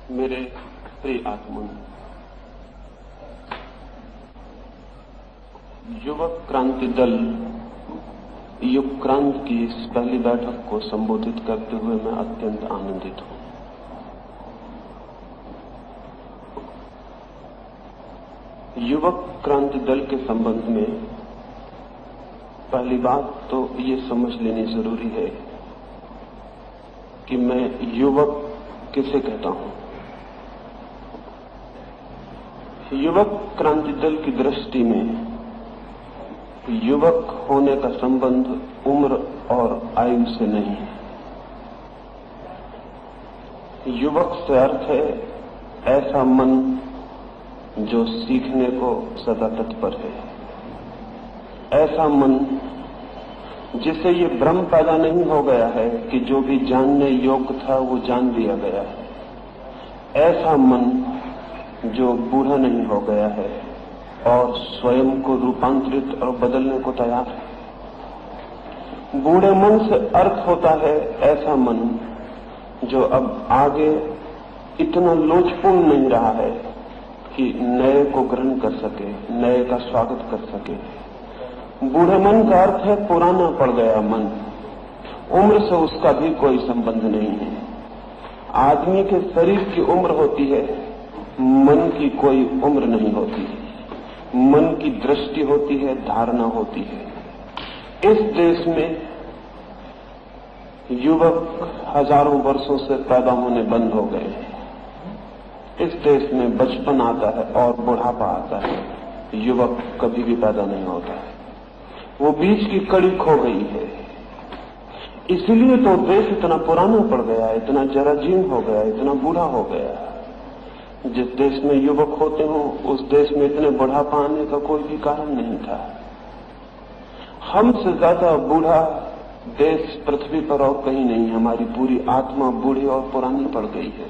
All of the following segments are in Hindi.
मेरे प्रिय आत्मन, युवक क्रांति दल युग क्रांति की इस पहली बैठक को संबोधित करते हुए मैं अत्यंत आनंदित हूं। युवक क्रांति दल के संबंध में पहली बात तो ये समझ लेनी जरूरी है कि मैं युवक किसे कहता हूं। युवक क्रांति दल की दृष्टि में युवक होने का संबंध उम्र और आयु से नहीं है। युवक से अर्थ है ऐसा मन जो सीखने को सदा तत्पर है, ऐसा मन जिसे ये भ्रम पैदा नहीं हो गया है कि जो भी जानने योग्य था वो जान लिया गया है, ऐसा मन जो बूढ़ा नहीं हो गया है और स्वयं को रूपांतरित और बदलने को तैयार है। बूढ़े मन से अर्थ होता है ऐसा मन जो अब आगे इतना लोचपूर्ण नहीं रहा है कि नए को ग्रहण कर सके, नए का स्वागत कर सके। बूढ़े मन का अर्थ है पुराना पड़ गया मन, उम्र से उसका भी कोई संबंध नहीं है। आदमी के शरीर की उम्र होती है, मन की कोई उम्र नहीं होती है। मन की दृष्टि होती है, धारणा होती है। इस देश में युवक हजारों वर्षों से पैदा होने बंद हो गए हैं। इस देश में बचपन आता है और बुढ़ापा आता है, युवक कभी भी पैदा नहीं होता है। वो बीच की कड़ी खो गई है। इसलिए तो देश इतना पुराना पड़ गया, इतना जराजीर्ण हो गया, इतना बूढ़ा हो गया। जिस देश में युवक होते हो उस देश में इतने बुढ़ापा आने का कोई भी कारण नहीं था। हमसे ज्यादा बूढ़ा देश पृथ्वी पर और कहीं नहीं। हमारी पूरी आत्मा बूढ़ी और पुरानी पड़ गई है।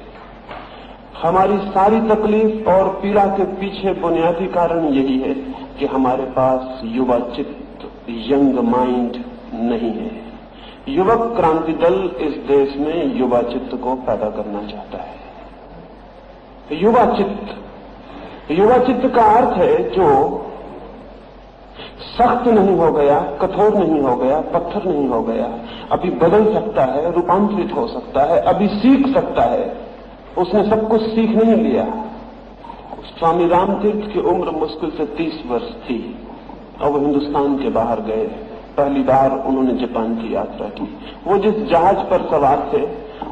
हमारी सारी तकलीफ और पीड़ा के पीछे बुनियादी कारण यही है कि हमारे पास युवा चित्त, यंग माइंड नहीं है। युवक क्रांति दल इस देश में युवा चित्त को पैदा करना चाहता है। युवा चित्त का अर्थ है जो सख्त नहीं हो गया, कठोर नहीं हो गया, पत्थर नहीं हो गया, अभी बदल सकता है, रूपांतरित हो सकता है, अभी सीख सकता है। उसने सब कुछ सीख नहीं लिया। स्वामी रामतीर्थ की उम्र मुश्किल से 30 वर्ष थी और वो हिंदुस्तान के बाहर गए। पहली बार उन्होंने जापान की यात्रा की। वो जिस जहाज पर सवार थे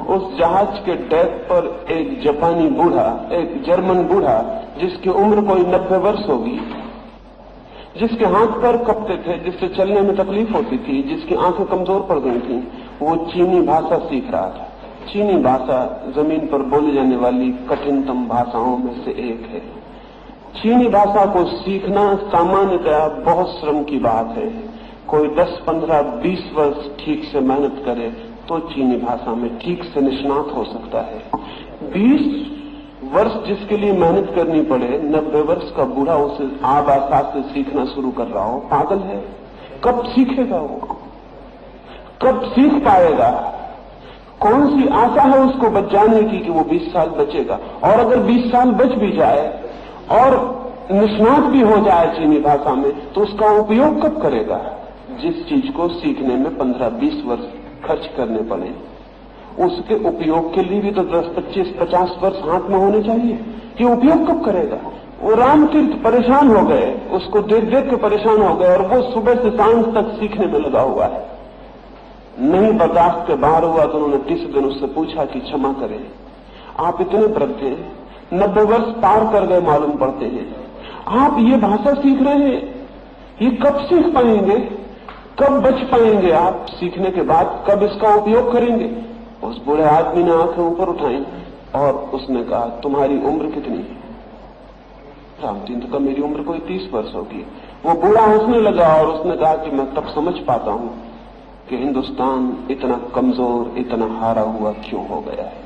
उस जहाज के डेक पर एक जापानी बूढ़ा, एक जर्मन बूढ़ा जिसकी उम्र कोई 90 वर्ष होगी, जिसके हाथ पैर कपते थे, जिससे चलने में तकलीफ होती थी, जिसकी आंखें कमजोर पड़ गई थी, वो चीनी भाषा सीख रहा था। चीनी भाषा जमीन पर बोली जाने वाली कठिनतम भाषाओं में से एक है। चीनी भाषा को सीखना सामान्यतया बहुत श्रम की बात है। कोई 10, 15, 20 वर्ष ठीक से मेहनत करे तो चीनी भाषा में ठीक से निष्णात हो सकता है। 20 वर्ष जिसके लिए मेहनत करनी पड़े, 90 वर्ष का बूढ़ा उसे आबासा से सीखना शुरू कर रहा हो, पागल है। कब सीखेगा वो? कब सीख पाएगा? कौन सी आशा है उसको बच जाने की कि वो 20 साल बचेगा? और अगर 20 साल बच भी जाए और निष्णात भी हो जाए चीनी भाषा में, तो उसका उपयोग कब करेगा? जिस चीज को सीखने में 15-20 वर्ष खर्च करने पड़े, उसके उपयोग के लिए भी तो 10, 25, 50 वर्ष हाथ में होने चाहिए। कि उपयोग कब करेगा? वो रामतीर्थ परेशान हो गए, उसको देख देख के परेशान हो गए, और वो सुबह से सांझ तक सीखने में लगा हुआ है। नहीं बर्दाश्त के बाहर हुआ तो उन्होंने 30 दिन उससे पूछा कि क्षमा करें, आप इतने वृद्ध हैं, 90 वर्ष पार कर गए मालूम पड़ते हैं, आप ये भाषा सीख रहे हैं, ये कब सीख पाएंगे? कब बच पाएंगे आप सीखने के बाद? कब इसका उपयोग करेंगे? उस बूढ़े आदमी ने आंखें ऊपर उठाई और उसने कहा, तुम्हारी उम्र कितनी है? रामतीर्थ का मेरी उम्र कोई 30 वर्ष होगी। वो बूढ़ा हंसने लगा और उसने कहा कि मैं तब समझ पाता हूं कि हिंदुस्तान इतना कमजोर, इतना हारा हुआ क्यों हो गया है।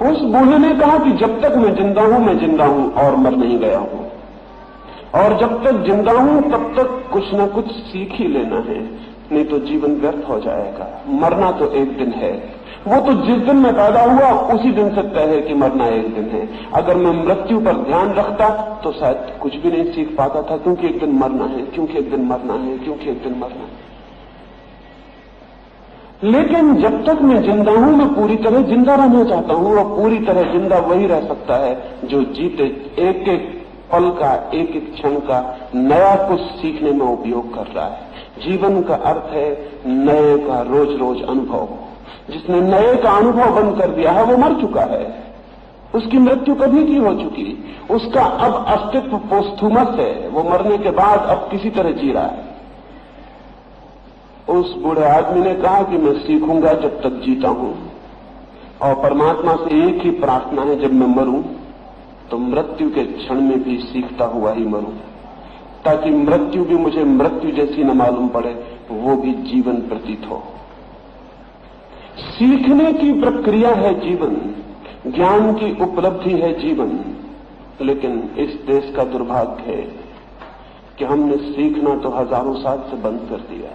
उस बूढ़े ने कहा कि जब तक मैं जिंदा हूं और मर नहीं गया हूं, और जब तक जिंदा हूं तब तक कुछ न कुछ सीख ही लेना है, नहीं तो जीवन व्यर्थ हो जाएगा। मरना तो एक दिन है, वो तो जिस दिन मैं पैदा हुआ उसी दिन से तय है कि मरना एक दिन है। अगर मैं मृत्यु पर ध्यान रखता तो शायद कुछ भी नहीं सीख पाता था, क्योंकि एक दिन मरना है, क्योंकि एक दिन मरना है, क्योंकि एक दिन मरना है। लेकिन जब तक मैं जिंदा हूं, मैं पूरी तरह जिंदा रहना चाहता हूं, और पूरी तरह जिंदा वही रह सकता है जो जीते एक एक पल का, एक एक क्षण का नया कुछ सीखने में उपयोग कर रहा है। जीवन का अर्थ है नए का रोज रोज अनुभव। जिसने नए का अनुभव बंद कर दिया है वो मर चुका है, उसकी मृत्यु कभी की हो चुकी, उसका अब अस्तित्व पोस्थुमस है, वो मरने के बाद अब किसी तरह जी रहा है। उस बूढ़े आदमी ने कहा कि मैं सीखूंगा जब तक जीता हूं, और परमात्मा से एक ही प्रार्थना है, जब मैं मरूं तो मृत्यु के क्षण में भी सीखता हुआ ही मरूं, ताकि मृत्यु भी मुझे मृत्यु जैसी न मालूम पड़े, वो भी जीवन प्रतीत हो। सीखने की प्रक्रिया है जीवन, ज्ञान की उपलब्धि है जीवन। लेकिन इस देश का दुर्भाग्य है कि हमने सीखना तो हजारों साल से बंद कर दिया।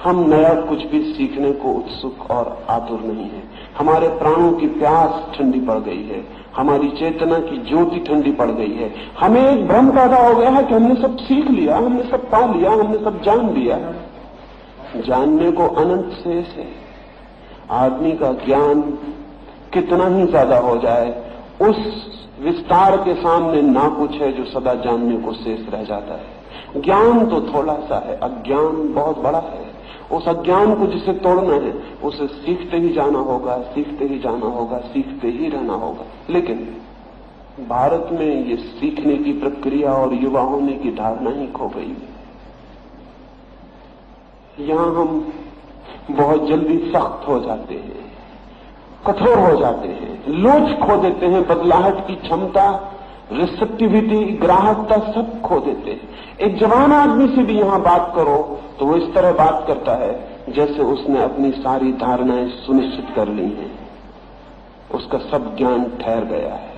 हम नया कुछ भी सीखने को उत्सुक और आतुर नहीं है। हमारे प्राणों की प्यास ठंडी पड़ गई है, हमारी चेतना की ज्योति ठंडी पड़ गई है। हमें एक भ्रम पैदा हो गया है कि हमने सब सीख लिया, हमने सब पा लिया, हमने सब जान लिया। जानने को अनंत शेष है। आदमी का ज्ञान कितना ही ज्यादा हो जाए, उस विस्तार के सामने ना कुछ है जो सदा जानने को शेष रह जाता है। ज्ञान तो थोड़ा सा है, अज्ञान बहुत बड़ा है। उस अज्ञान को जिसे तोड़ना है उसे सीखते ही जाना होगा, सीखते ही जाना होगा, सीखते ही रहना होगा। लेकिन भारत में ये सीखने की प्रक्रिया और युवा होने की धारणा ही खो गई है। यहां हम बहुत जल्दी सख्त हो जाते हैं, कठोर हो जाते हैं, लोच खो देते हैं, बदलाहट की क्षमता, रिसेप्टिविटी, ग्राहकता सब खो देते हैं। एक जवान आदमी से भी यहां बात करो तो वो इस तरह बात करता है जैसे उसने अपनी सारी धारणाएं सुनिश्चित कर ली हैं, उसका सब ज्ञान ठहर गया है,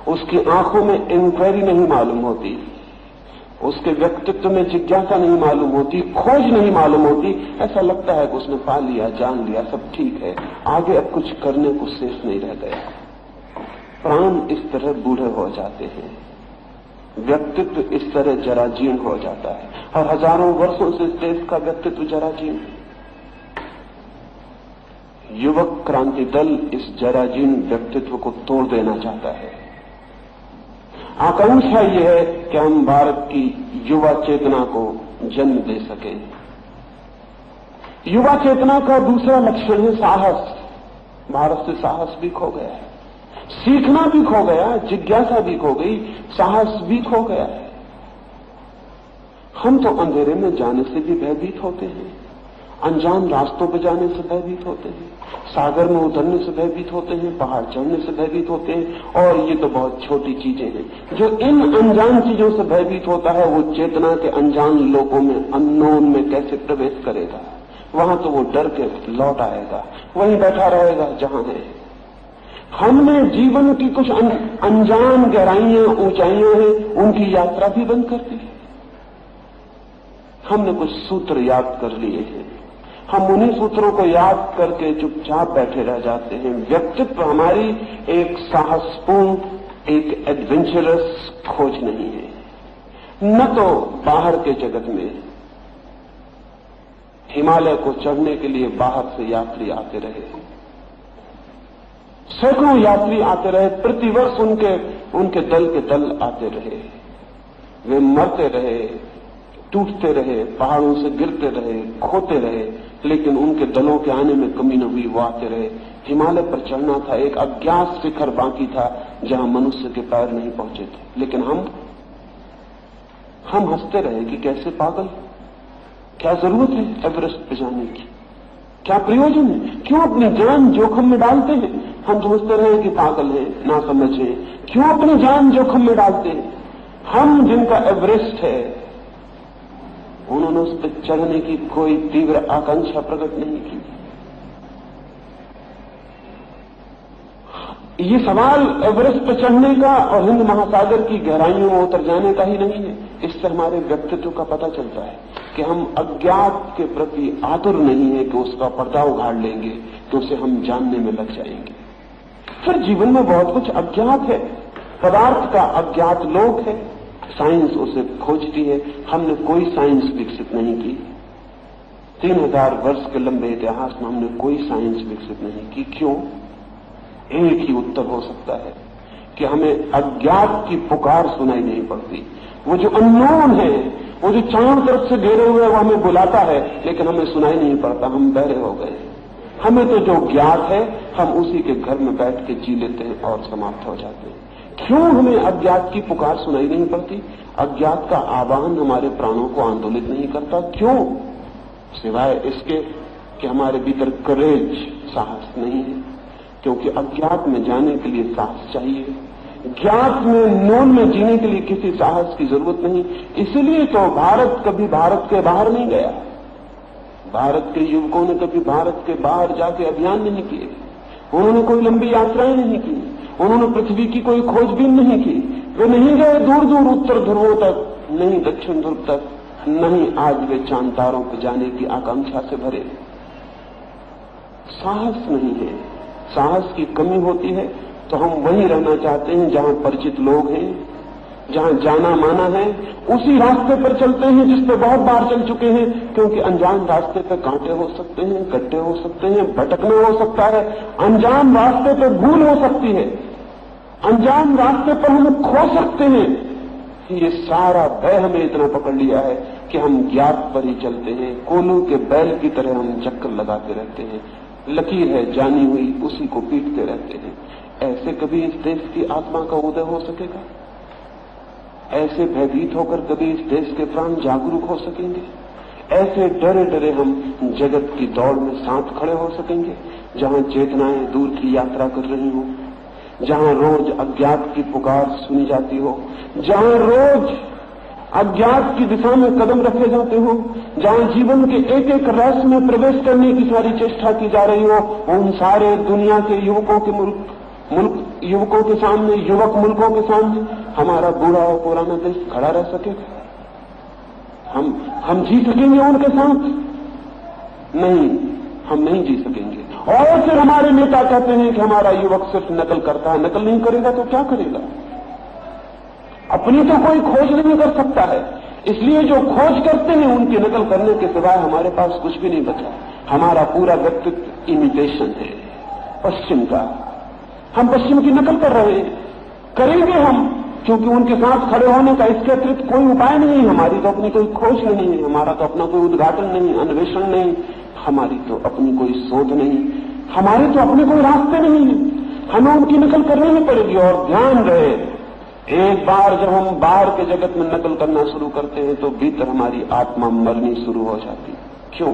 उसकी आंखों में इंक्वायरी नहीं मालूम होती, उसके व्यक्तित्व में जिज्ञासा नहीं मालूम होती, खोज नहीं मालूम होती। ऐसा लगता है कि उसने पा लिया, जान लिया, सब ठीक है, आगे अब कुछ करने को शेष नहीं रह गया। प्राण इस तरह बूढ़े हो जाते हैं, व्यक्तित्व इस तरह जराजीर्ण हो जाता है, और हजारों वर्षों से इस देश का व्यक्तित्व जराजीर्ण है। युवक क्रांति दल इस जराजीर्ण व्यक्तित्व को तोड़ देना चाहता है। आकांक्षा यह है कि हम भारत की युवा चेतना को जन्म दे सकें। युवा चेतना का दूसरा लक्षण है साहस। भारत से साहस भी खो गया है, सीखना भी खो गया, जिज्ञासा भी खो गई, साहस भी खो गया है। हम तो अंधेरे में जाने से भी भयभीत होते हैं, अनजान रास्तों पर जाने से भयभीत होते हैं, सागर में उतरने से भयभीत होते हैं, पहाड़ चढ़ने से भयभीत होते हैं। और ये तो बहुत छोटी चीजें हैं। जो इन अनजान चीजों से भयभीत होता है वो चेतना के अनजान लोकों में, अननोन में कैसे प्रवेश करेगा? वहां तो वो डर के लौट आएगा, वहीं बैठा रहेगा जहां है। हमने जीवन की कुछ अनजान गहराइयां, ऊंचाइयां हैं, उनकी यात्रा भी बंद कर दी। हमने कुछ सूत्र याद कर लिए हैं, हम उन्हीं सूत्रों को याद करके चुपचाप बैठे रह जाते हैं। व्यक्तित्व हमारी एक साहसपूर्ण, एक एडवेंचरस खोज नहीं है। न तो बाहर के जगत में हिमालय को चढ़ने के लिए बाहर से यात्री आते रहे, सैकड़ों यात्री आते रहे, प्रतिवर्ष उनके दल के दल आते रहे, वे मरते रहे, टूटते रहे, पहाड़ों से गिरते रहे, खोते रहे, लेकिन उनके दलों के आने में कमी न हुई, वो आते रहे। हिमालय पर चढ़ना था, एक अज्ञात शिखर बाकी था जहां मनुष्य के पैर नहीं पहुंचे थे, लेकिन हम हंसते रहे कि कैसे पागल, क्या जरूरत है एवरेस्ट पे जाने की, क्या प्रयोजन है, क्यों अपनी जान जोखिम में डालते हैं? हम समझते रहे कि पागल है, ना समझ है, क्यों अपनी जान जोखिम में डालते हैं? हम जिनका एवरेस्ट है उन्होंने उस पर चढ़ने की कोई तीव्र आकांक्षा प्रकट नहीं की। ये सवाल एवरेस्ट पर चढ़ने का और हिंद महासागर की गहराइयों में उतर जाने का ही नहीं है। इससे हमारे व्यक्तित्व का पता चलता है कि हम अज्ञात के प्रति आतुर नहीं है कि उसका पर्दा उघाड़ लेंगे, तो उसे हम जानने में लग जाएंगे। फिर जीवन में बहुत कुछ अज्ञात है, पदार्थ का अज्ञात लोक है, साइंस उसे खोजती है। हमने कोई साइंस विकसित नहीं की, 3000 वर्ष के लंबे इतिहास में हमने कोई साइंस विकसित नहीं की। क्यों? एक ही उत्तर हो सकता है कि हमें अज्ञात की पुकार सुनाई नहीं पड़ती। वो जो अननोन है, वो जो चारों तरफ से घेरे हुए, वो हमें बुलाता है, लेकिन हमें सुनाई नहीं पड़ता, हम बहरे हो गए। हमें तो जो ज्ञात है, हम उसी के घर में बैठ के जी लेते हैं और समाप्त हो जाते हैं। क्यों हमें अज्ञात की पुकार सुनाई नहीं पड़ती? अज्ञात का आवाहन हमारे प्राणों को आंदोलित नहीं करता। क्यों? सिवाय इसके कि हमारे भीतर करेज, साहस नहीं है। क्योंकि अज्ञात में जाने के लिए साहस चाहिए, ज्ञात में, नोन में जीने के लिए किसी साहस की जरूरत नहीं। इसलिए तो भारत कभी भारत के बाहर नहीं गया। भारत के युवकों ने कभी भारत के बाहर जाके अभियान नहीं किए, उन्होंने कोई लंबी यात्राएं नहीं की, उन्होंने पृथ्वी की कोई खोजबीन नहीं की। वे नहीं गए दूर दूर उत्तर ध्रुवों तक, नहीं दक्षिण ध्रुव तक, नहीं आज वे चांद तारों पर जाने की आकांक्षा से भरे। साहस नहीं है, साहस की कमी होती है तो हम वहीं रहना चाहते हैं जहां परिचित लोग हैं, जहां जाना माना है। उसी रास्ते पर चलते हैं जिस पे बहुत बार चल चुके हैं, क्योंकि अनजान रास्ते पे कांटे हो सकते हैं, गड्ढे हो सकते हैं, भटकना हो सकता है, अनजान रास्ते पे भूल हो सकती है, अनजान रास्ते पर हम खो सकते हैं। ये सारा भय हमें इतना पकड़ लिया है कि हम ज्ञात पर ही चलते हैं, कोल्हू के बैल की तरह हम चक्कर लगाते रहते हैं। लकीर है जानी हुई, उसी को पीटते रहते हैं। ऐसे कभी इस देश की आत्मा का उदय हो सकेगा? ऐसे भयभीत होकर कभी इस देश के प्राण जागरूक हो सकेंगे? ऐसे डरे डरे हम जगत की दौड़ में साथ खड़े हो सकेंगे, जहां चेतनाएं दूर की यात्रा कर रही हो, जहां रोज अज्ञात की पुकार सुनी जाती हो, जहां रोज अज्ञात की दिशा में कदम रखे जाते हो, जहां जीवन के एक एक रहस्य में प्रवेश करने की सारी चेष्टा की जा रही हो, उन सारे दुनिया के युवकों के युवकों के सामने, युवक मुल्कों के सामने हमारा बूढ़ा और पुराना देश खड़ा रह सकेगा? हम जी सकेंगे उनके साथ? नहीं, हम नहीं जी सकेंगे। और फिर हमारे नेता कहते हैं कि हमारा युवक सिर्फ नकल करता है। नकल नहीं करेगा तो क्या करेगा? अपनी तो कोई खोज नहीं कर सकता है, इसलिए जो खोज करते हैं उनकी नकल करने के सिवाय हमारे पास कुछ भी नहीं बचा। हमारा पूरा व्यक्तित्व इमिटेशन है पश्चिम का। हम पश्चिम की नकल कर रहे हैं, करेंगे हम, क्योंकि उनके साथ खड़े होने का इसके अतिरिक्त कोई उपाय नहीं है। हमारी तो अपनी कोई खोज नहीं है, हमारा तो अपना कोई उद्घाटन नहीं, अन्वेषण नहीं, हमारी तो अपनी कोई शोध नहीं, हमारे तो अपने कोई रास्ते नहीं है। हमें उनकी नकल करनी ही पड़ेगी। और ध्यान रहे, एक बार जब हम बाहर के जगत में नकल करना शुरू करते हैं तो भीतर हमारी आत्मा मरनी शुरू हो जाती है। क्यों?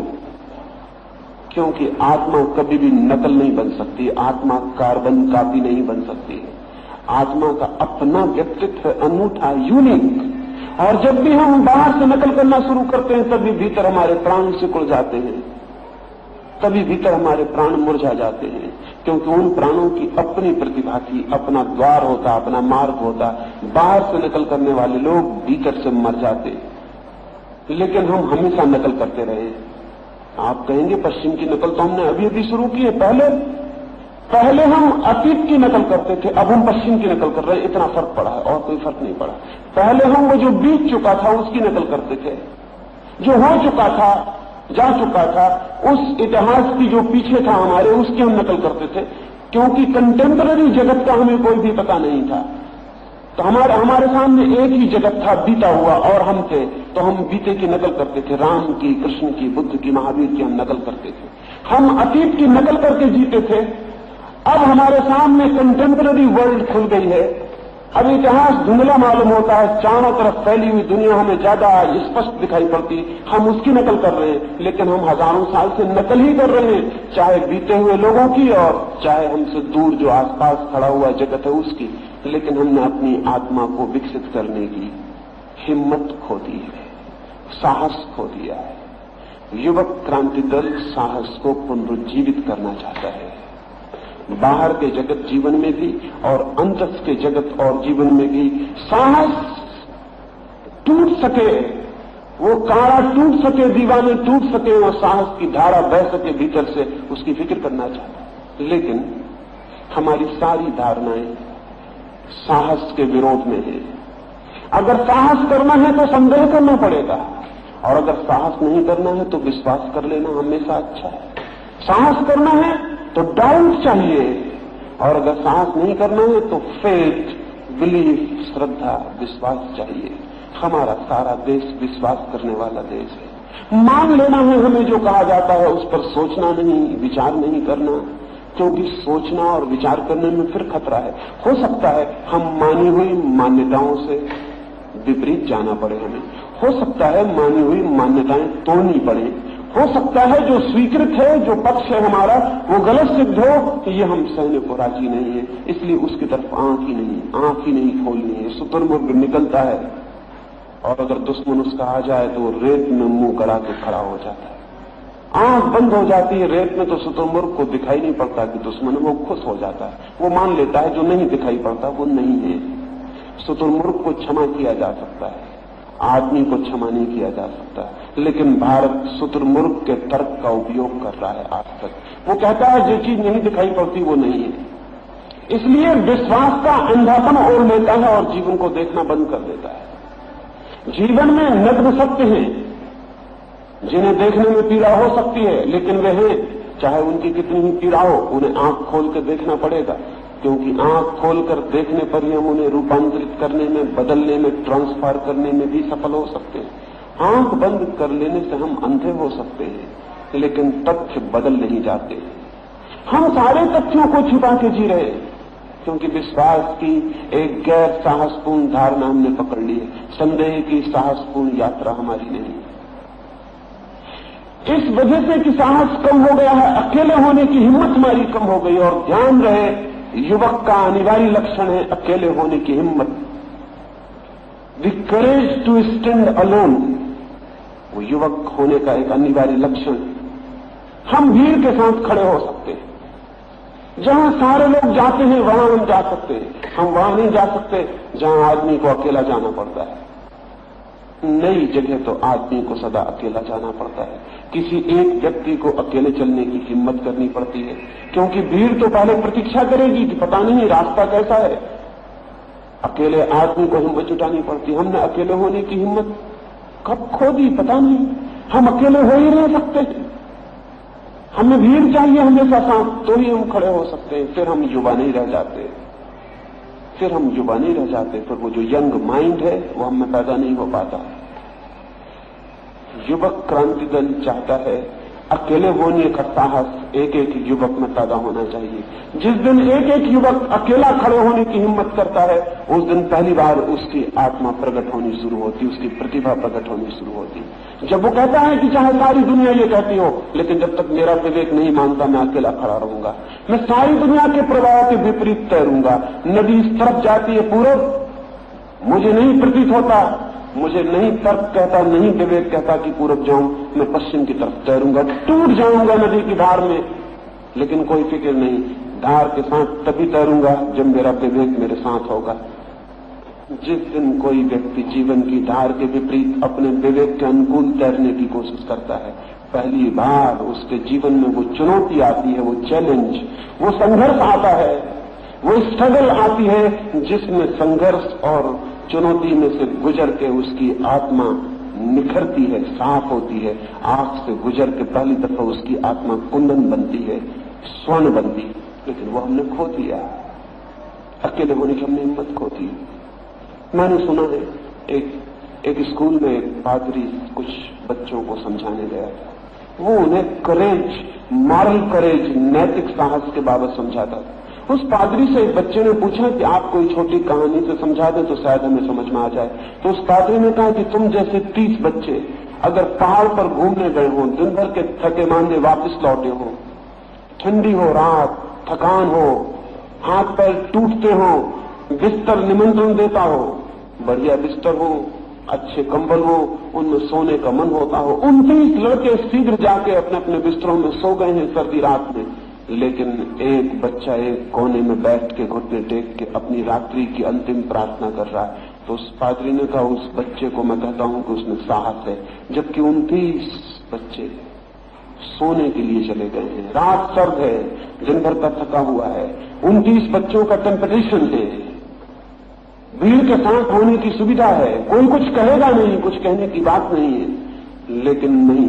क्योंकि आत्मा कभी भी नकल नहीं बन सकती, आत्मा कार्बन कॉपी नहीं बन सकती है। आत्मा का अपना व्यक्तित्व अनूठा, यूनिक। और जब भी हम बाहर से नकल करना शुरू करते हैं तभी भीतर हमारे प्राण सिकुड़ जाते हैं, तभी भीतर हमारे प्राण मुरझा जाते हैं, क्योंकि उन प्राणों की अपनी प्रतिभा थी, अपना द्वार होता, अपना मार्ग होता। बाहर से नकल करने वाले लोग भीतर से मर जाते, लेकिन हम हमेशा नकल करते रहे। आप कहेंगे पश्चिम की नकल तो हमने अभी अभी शुरू की है। पहले हम अतीत की नकल करते थे, अब हम पश्चिम की नकल कर रहे हैं। इतना फर्क पड़ा है, और कोई फर्क नहीं पड़ा। पहले हम वो जो बीत चुका था उसकी नकल करते थे, जो हो चुका था, जा चुका था, उस इतिहास की जो पीछे था हमारे, उसकी हम नकल करते थे। क्योंकि कंटेम्पररी जगत का हमें कोई भी पता नहीं था, तो हमारे सामने एक ही जगत था बीता हुआ, और हम थे, तो हम बीते की नकल करते थे। राम की, कृष्ण की, बुद्ध की, महावीर की हम नकल करते थे। हम अतीत की नकल करके जीते थे। अब हमारे सामने कंटेम्पररी वर्ल्ड खुल गई है। अब इतिहास धुंधला मालूम होता है, चारों तरफ फैली हुई दुनिया हमें ज्यादा स्पष्ट दिखाई पड़ती, हम उसकी नकल कर रहे हैं। लेकिन हम हजारों साल से नकल ही कर रहे हैं, चाहे बीते हुए लोगों की और चाहे हमसे दूर जो आसपास खड़ा हुआ जगत है उसकी। लेकिन हमने अपनी आत्मा को विकसित करने की हिम्मत खो दी है, साहस खो दिया है। युवक क्रांति दल साहस को पुनरुज्जीवित करना चाहता है। बाहर के जगत जीवन में भी और अंतस के जगत और जीवन में भी साहस टूट सके, वो काड़ा टूट सके, दीवाने टूट सके, वो साहस की धारा बह सके भीतर से, उसकी फिक्र करना चाहता है। लेकिन हमारी सारी धारणाएं साहस के विरोध में है। अगर साहस करना है तो संदेह करना पड़ेगा, और अगर साहस नहीं करना है तो विश्वास कर लेना हमेशा अच्छा है। साहस करना है तो डाउट चाहिए, और अगर साहस नहीं करना है तो फेथ, बिलीफ, श्रद्धा, विश्वास चाहिए। हमारा सारा देश विश्वास करने वाला देश है। मान लेना है हमें जो कहा जाता है, उस पर सोचना नहीं, विचार नहीं करना, क्योंकि सोचना और विचार करने में फिर खतरा है। हो सकता है हम मानी हुई मान्यताओं से विपरीत जाना पड़े हमें, हो सकता है मानी हुई मान्यताएं तोड़नी पड़े, हो सकता है जो स्वीकृत है, जो पक्ष है हमारा, वो गलत सिद्ध हो, कि ये हम सहने को राजी नहीं है, इसलिए उसकी तरफ आंख ही नहीं खोलनी है। शुतुरमुर्ग निकलता है, और अगर दुश्मन उसका आ जाए तो रेत में मुंह गड़ा के खड़ा हो जाता है। आंख बंद हो जाती है रेत में, तो शुतुरमुर्ग को दिखाई नहीं पड़ता कि दुश्मन, वो खुश हो जाता है, वो मान लेता है जो नहीं दिखाई पड़ता वो नहीं है। शुतुरमुर्ग को क्षमा किया जा सकता है, आदमी को क्षमा नहीं किया जा सकता, लेकिन भारत शुतुरमुर्ग के तर्क का उपयोग कर रहा है आज तक। वो कहता है जो चीज नहीं दिखाई पड़ती वो नहीं है, इसलिए विश्वास का अंधापन ओढ़ लेता है और जीवन को देखना बंद कर देता है। जीवन में नग्न सत्य हैं जिन्हें देखने में पीड़ा हो सकती है, लेकिन वे हैं, चाहे उनकी कितनी ही पीड़ा हो, उन्हें आंख खोल कर देखना पड़ेगा, क्योंकि आंख खोलकर देखने पर ही हम उन्हें रूपांतरित करने में, बदलने में, ट्रांसफर करने में भी सफल हो सकते हैं। आंख बंद कर लेने से हम अंधे हो सकते हैं, लेकिन तथ्य बदल नहीं जाते। हम सारे तथ्यों को छिपा के जी रहे हैं, क्योंकि विश्वास की एक गैर साहसपूर्ण धारणा हमने पकड़ ली है। संदेह की साहसपूर्ण यात्रा हमारी नहीं। इस वजह से कि साहस कम हो गया है, अकेले होने की हिम्मत हमारी कम हो गई। और ध्यान रहे, युवक का अनिवार्य लक्षण है अकेले होने की हिम्मत, the courage to stand alone. वो युवक होने का एक अनिवार्य लक्षण। हम भीड़ के साथ खड़े हो सकते हैं, जहां सारे लोग जाते हैं वहां हम जा सकते हैं, हम वहां नहीं जा सकते जहां आदमी को अकेला जाना पड़ता है। नई जगह तो आदमी को सदा अकेला जाना पड़ता है। किसी एक व्यक्ति को अकेले चलने की हिम्मत करनी पड़ती है, क्योंकि भीड़ तो पहले प्रतीक्षा करेगी कि पता नहीं रास्ता कैसा है। अकेले आदमी को हिम्मत जुटानी पड़ती। हमने अकेले होने की हिम्मत कब खो दी पता नहीं। हम अकेले हो ही नहीं सकते, हमें भीड़ चाहिए हमेशा साथ, तो ही हम खड़े हो सकते हैं। फिर हम युवा नहीं रह जाते, फिर वो जो यंग माइंड है वो हमें पैदा नहीं हो पाता। युवक क्रांति दल चाहता है अकेले होने का साहस एक एक युवक में पैदा होना चाहिए। जिस दिन एक एक युवक अकेला खड़े होने की हिम्मत करता है, उस दिन पहली बार उसकी आत्मा प्रकट होनी शुरू होती, उसकी प्रतिभा प्रकट होनी शुरू होती। जब वो कहता है कि चाहे सारी दुनिया ये कहती हो, लेकिन जब तक मेरा विवेक नहीं मानता मैं अकेला खड़ा रहूंगा, मैं सारी दुनिया के प्रवाह के विपरीत तैरूंगा। नदी इस तरफ जाती है पूरब, मुझे नहीं प्रतीत होता, मुझे नहीं तर्क कहता, नहीं विवेक कहता कि पूरब जाऊं, मैं पश्चिम की तरफ तैरूंगा, टूट जाऊंगा नदी की धार में, लेकिन कोई फिक्र नहीं, धार के साथ तभी तैरूंगा जब मेरा विवेक मेरे साथ होगा। जिस दिन कोई व्यक्ति जीवन की धार के विपरीत अपने विवेक के अनुकूल तैरने की कोशिश करता है, पहली बार उसके जीवन में वो चुनौती आती है, वो चैलेंज, वो संघर्ष आता है, वो स्ट्रगल आती है, जिसमें संघर्ष और चुनौती में से गुजर के उसकी आत्मा निखरती है, साफ होती है। आंख से गुजर के पहली दफा उसकी आत्मा कुंदन बनती है, स्वर्ण बनती है, लेकिन वो हमने खो दिया। अकेले होने की हमने हिम्मत खो दी। मैंने सुना है एक स्कूल में एक पादरी कुछ बच्चों को समझाने गया था। वो उन्हें करेज, मॉरल करेज, नैतिक साहस के बाबत समझाता था। उस पादरी से एक बच्चे ने पूछा कि आप कोई छोटी कहानी से समझा दें तो शायद हमें समझ में आ जाए। तो उस पादरी ने कहा कि तुम जैसे 30 बच्चे अगर पहाड़ पर घूमने गए हों, दिन भर के थके मांदे वापस लौटे हों, ठंडी हो रात, थकान हो, हाथ पैर टूटते हो, बिस्तर निमंत्रण देता हो, बढ़िया बिस्तर हो, अच्छे कंबल हो, उनमें सोने का मन होता हो, 29 लड़के शीघ्र जाके अपने अपने बिस्तरों में सो गए हैं सर्दी रात में, लेकिन एक बच्चा एक कोने में बैठ के घुटने टेक के अपनी रात्रि की अंतिम प्रार्थना कर रहा है। तो उस पादरी ने कहा, उस बच्चे को मैं कहता हूं कि उसमें साहस है, जबकि 29 बच्चे सोने के लिए चले गए हैं। रात सर्द है, दिन भर का थका हुआ है, 29 बच्चों का कंपटीशन है, भीड़ के साथ होने की सुविधा है, कोई कुछ कहेगा नहीं, कुछ कहने की बात नहीं है, लेकिन नहीं,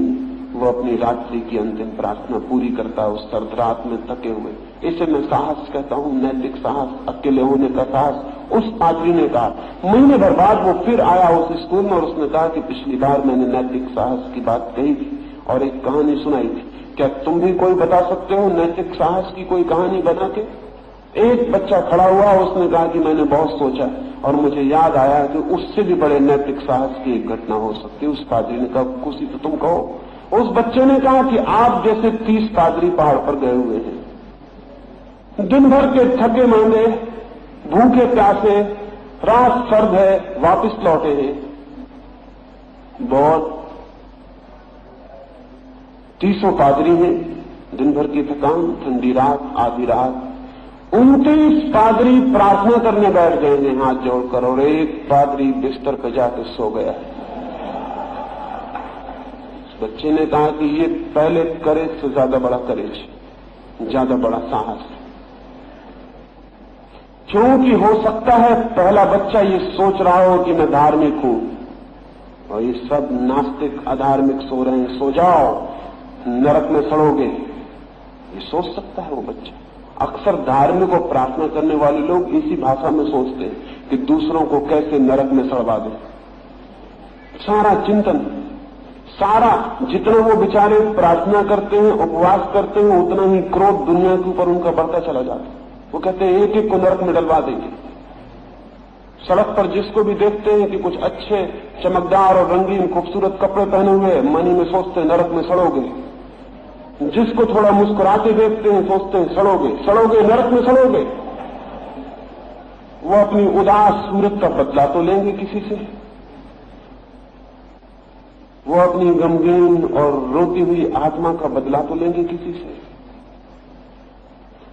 वो अपनी रात्रि की अंतिम प्रार्थना पूरी करता है उस सर्द रात में थके हुए। इसे मैं साहस कहता हूं, नैतिक साहस, अकेले होने का साहस। उस पादरी ने कहा, महीने भर बाद वो फिर आया उस स्कूल में और उसने कहा कि पिछली बार मैंने नैतिक साहस की बात कही थी और एक कहानी सुनाई थी, क्या तुम भी कोई बता सकते हो नैतिक साहस की कोई कहानी बना के? एक बच्चा खड़ा हुआ, उसने कहा कि मैंने बहुत सोचा और मुझे याद आया कि उससे भी बड़े नैतिक साहस की एक घटना हो सकती है। उस पादरी ने कहा, कुछ तो तुम कहो। उस बच्चे ने कहा कि आप जैसे 30 पादरी पहाड़ पर गए हुए हैं, दिन भर के थके मांदे, भूखे प्यासे, रात सर्द है, वापस लौटे हैं, बहुत 30 पादरी हैं, दिन भर की थकान, ठंडी रात, आधी रात, 29 पादरी प्रार्थना करने बैठ गए हैं हाथ जोड़कर, और एक पादरी बिस्तर पर जाकर सो गया है। बच्चे ने कहा कि ये पहले करेज से ज्यादा बड़ा करेज, ज्यादा बड़ा साहस, क्योंकि हो सकता है पहला बच्चा ये सोच रहा हो कि मैं धार्मिक हूं और ये सब नास्तिक अधार्मिक सो रहे हैं, सो जाओ नरक में सड़ोगे, ये सोच सकता है वो बच्चा। अक्सर धार्मिक और प्रार्थना करने वाले लोग इसी भाषा में सोचते हैं कि दूसरों को कैसे नरक में सड़वा दें। सारा चिंतन, सारा जितना वो बेचारे प्रार्थना करते हैं, उपवास करते हैं, उतना ही क्रोध दुनिया के ऊपर उनका बढ़ता चला जाता है। वो कहते हैं एक एक को नरक में डलवा देंगे। सड़क पर जिसको भी देखते हैं कि कुछ अच्छे चमकदार और रंगीन खूबसूरत कपड़े पहने हुए, मन ही में सोचते हैं नरक में सड़ोगे। जिसको थोड़ा मुस्कुराते देखते हैं सोचते हैं सड़ोगे, सड़ोगे, नरक में सड़ोगे। वो अपनी उदास सूरत का बदला तो लेंगे किसी से, वो अपनी गमगीन और रोती हुई आत्मा का बदला तो लेंगे किसी से।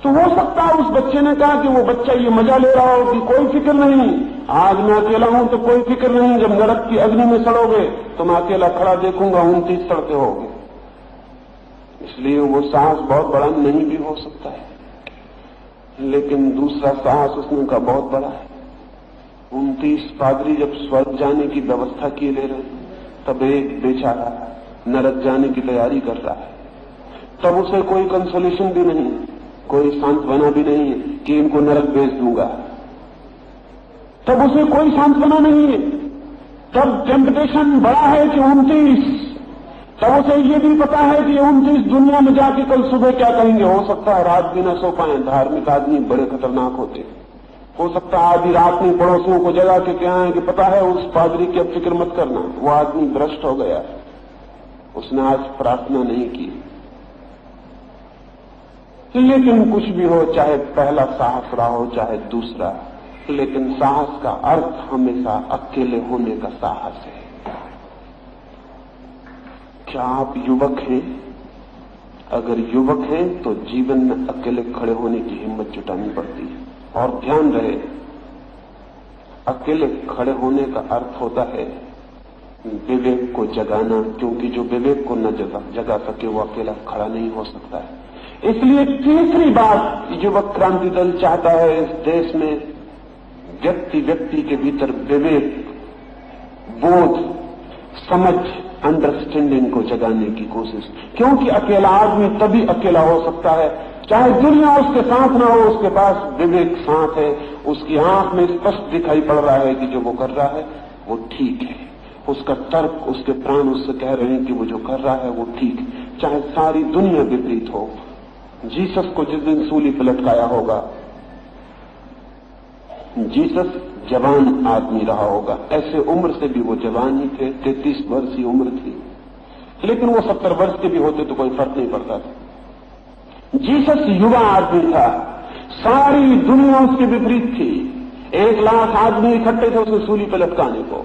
तो हो सकता है उस बच्चे ने कहा कि वो बच्चा ये मजा ले रहा हो कि कोई फिक्र नहीं, आज मैं अकेला हूं तो कोई फिक्र नहीं, जब नरक की अग्नि में सड़ोगे तो मैं अकेला खड़ा देखूंगा, 29 सड़ते होगे। इसलिए वो साहस बहुत बड़ा नहीं भी हो सकता है, लेकिन दूसरा साहस उसने का बहुत बड़ा है। 29 पादरी जब स्वर्ग जाने की व्यवस्था किए ले रहे, तब एक बेचारा नरक जाने की तैयारी कर रहा है। तब उसे कोई कंसोलेशन भी नहीं, कोई सांत्वना भी नहीं है कि इनको नरक भेज दूंगा। तब उसे कोई सांत्वना नहीं है। तब टेम्पटेशन बड़ा है कि 29, तब उसे ये भी पता है कि 29 दुनिया में जाके कल सुबह क्या कहेंगे। हो सकता है रात भी न सो पाए, धार्मिक आदमी बड़े खतरनाक होते। हो सकता है आधी रात में पड़ोसियों को जगा के क्या है कि पता है उस पादरी की अब फिक्र मत करना, वो आदमी भ्रष्ट हो गया, उसने आज प्रार्थना नहीं की। लेकिन कुछ भी हो, चाहे पहला साहस रहा हो चाहे दूसरा, लेकिन साहस का अर्थ हमेशा अकेले होने का साहस है। क्या आप युवक हैं? अगर युवक हैं तो जीवन में अकेले खड़े होने की हिम्मत जुटानी पड़ती है। और ध्यान रहे, अकेले खड़े होने का अर्थ होता है विवेक को जगाना, क्योंकि जो विवेक को न जगा सके वो अकेला खड़ा नहीं हो सकता है। इसलिए तीसरी बात युवक क्रांति दल चाहता है इस देश में व्यक्ति व्यक्ति के भीतर विवेक, बोध, समझ, अंडरस्टैंडिंग को जगाने की कोशिश। क्योंकि अकेला आदमी तभी अकेला हो सकता है चाहे दुनिया उसके साथ ना हो, उसके पास विवेक साथ है, उसकी आंख में स्पष्ट दिखाई पड़ रहा है कि जो वो कर रहा है वो ठीक है, उसका तर्क, उसके प्राण उससे कह रहे हैं कि वो जो कर रहा है वो ठीक है, चाहे सारी दुनिया विपरीत हो। जीसस को जिस दिन सूली पर लटकाया होगा, जीसस जवान आदमी रहा होगा, ऐसे उम्र से भी वो जवान ही थे, 33 वर्ष की उम्र थी, लेकिन वो 70 वर्ष के भी होते तो कोई फर्क नहीं पड़ता था। जीसस युवा आदमी था, सारी दुनिया उसके विपरीत थी, 1 लाख आदमी इकट्ठे थे उसे सूली पर लटकाने को।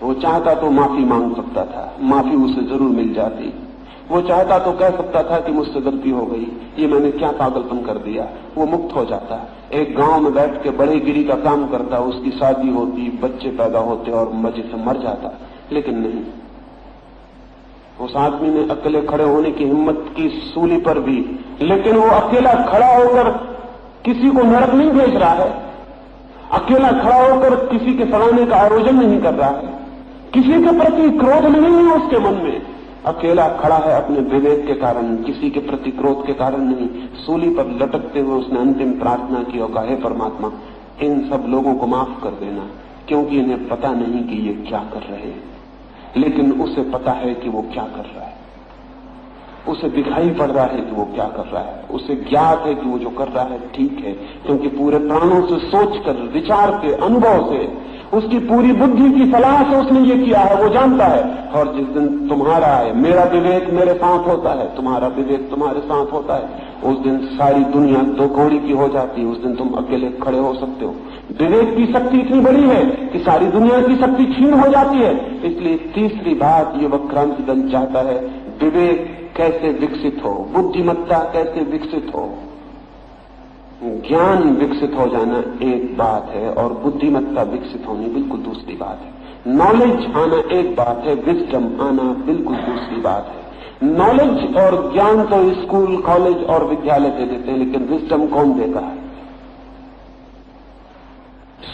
वो चाहता तो माफी मांग सकता था, माफी उसे जरूर मिल जाती, वो चाहता तो कह सकता था कि मुझसे गलती हो गई, ये मैंने क्या पागलपन कर दिया, वो मुक्त हो जाता। एक गांव में बैठ के बढ़ईगिरी का काम करता, उसकी शादी होती, बच्चे पैदा होते और मजे से मर जाता। लेकिन नहीं, उस आदमी ने अकेले खड़े होने की हिम्मत की सूली पर भी, लेकिन वो अकेला खड़ा होकर किसी को नरक नहीं भेज रहा है, अकेला खड़ा होकर किसी के सड़ाने का आयोजन नहीं कर रहा है, किसी के प्रति क्रोध नहीं है उसके मन में, अकेला खड़ा है अपने विवेक के कारण, किसी के प्रति क्रोध के कारण नहीं। सूली पर लटकते हुए उसने अंतिम प्रार्थना की और कहा, हे परमात्मा, इन सब लोगों को माफ कर देना, क्योंकि इन्हें पता नहीं कि ये क्या कर रहे हैं। लेकिन उसे पता है कि वो क्या कर रहा है, उसे दिखाई पड़ रहा है कि वो क्या कर रहा है, उसे ज्ञात है कि वो जो कर रहा है ठीक है, क्योंकि पूरे प्राणों से सोचकर, विचार के, अनुभव से, उसकी पूरी बुद्धि की सलाह से उसने ये किया है, वो जानता है। और जिस दिन तुम्हारा है, मेरा विवेक मेरे साथ होता है, तुम्हारा विवेक तुम्हारे साथ होता है, उस दिन सारी दुनिया दो कौड़ी की हो जाती है, उस दिन तुम अकेले खड़े हो सकते हो। विवेक की शक्ति इतनी बड़ी है कि सारी दुनिया की शक्ति छीन हो जाती है। इसलिए तीसरी बात युवक क्रांति दल चाहता है, विवेक कैसे विकसित हो, बुद्धिमत्ता कैसे विकसित हो। ज्ञान विकसित हो जाना एक बात है और बुद्धिमत्ता विकसित होनी बिल्कुल दूसरी बात है। नॉलेज आना एक बात है, विजडम आना बिल्कुल दूसरी बात है। नॉलेज और ज्ञान तो स्कूल, कॉलेज और विद्यालय दे देते हैं, लेकिन विजडम कौन देता है?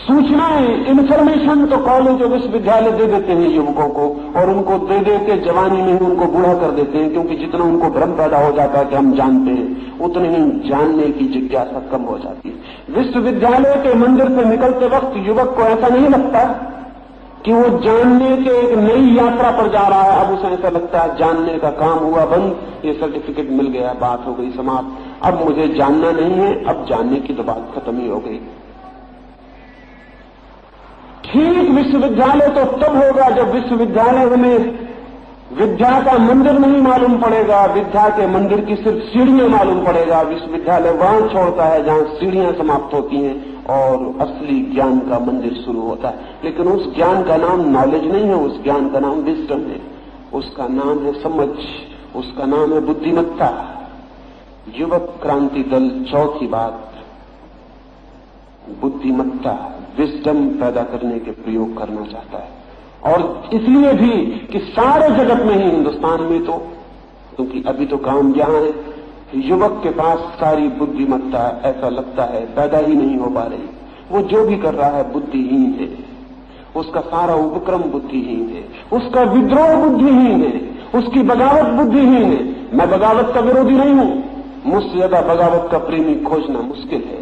सूचनाएं, इंफॉर्मेशन तो कॉलेज और विश्वविद्यालय दे देते हैं युवकों को, और उनको दे दे के जवानी में ही उनको बूढ़ा कर देते हैं, क्योंकि जितना उनको भ्रम पैदा हो जाता है कि हम जानते हैं, उतने ही जानने की जिज्ञासा कम हो जाती है। विश्वविद्यालय के मंदिर से निकलते वक्त युवक को ऐसा नहीं लगता कि वो जानने के एक नई यात्रा पर जा रहा है। अब उसे ऐसा लगता है जानने का काम हुआ बंद, ये सर्टिफिकेट मिल गया, बात हो गई समाप्त, अब मुझे जानना नहीं है, अब जानने की तो बात खत्म ही हो गई। ठीक विश्वविद्यालय तो तब होगा जब विश्वविद्यालय हमें विद्या का मंदिर नहीं मालूम पड़ेगा, विद्या के मंदिर की सिर्फ सीढ़ियां मालूम पड़ेगा। विश्वविद्यालय वहां छोड़ता है जहां सीढ़ियां समाप्त होती हैं और असली ज्ञान का मंदिर शुरू होता है। लेकिन उस ज्ञान का नाम नॉलेज नहीं है, उस ज्ञान का नाम विजडम है, उसका नाम है समझ, उसका नाम है बुद्धिमत्ता। युवक क्रांति दल चौथी बात बुद्धिमत्ता, विजडम पैदा करने के प्रयोग करना चाहता है। और इसलिए भी कि सारे जगत में ही, हिंदुस्तान में तो, क्योंकि अभी तो काम यहां है, युवक के पास सारी बुद्धिमत्ता ऐसा लगता है पैदा ही नहीं हो पा रही। वो जो भी कर रहा है बुद्धिहीन है, उसका सारा उपक्रम बुद्धिहीन है, उसका विद्रोह बुद्धिहीन है, उसकी बगावत बुद्धिहीन है। मैं बगावत का विरोधी नहीं हूं, मुझसे ज्यादा बगावत का प्रेमी खोजना मुश्किल है।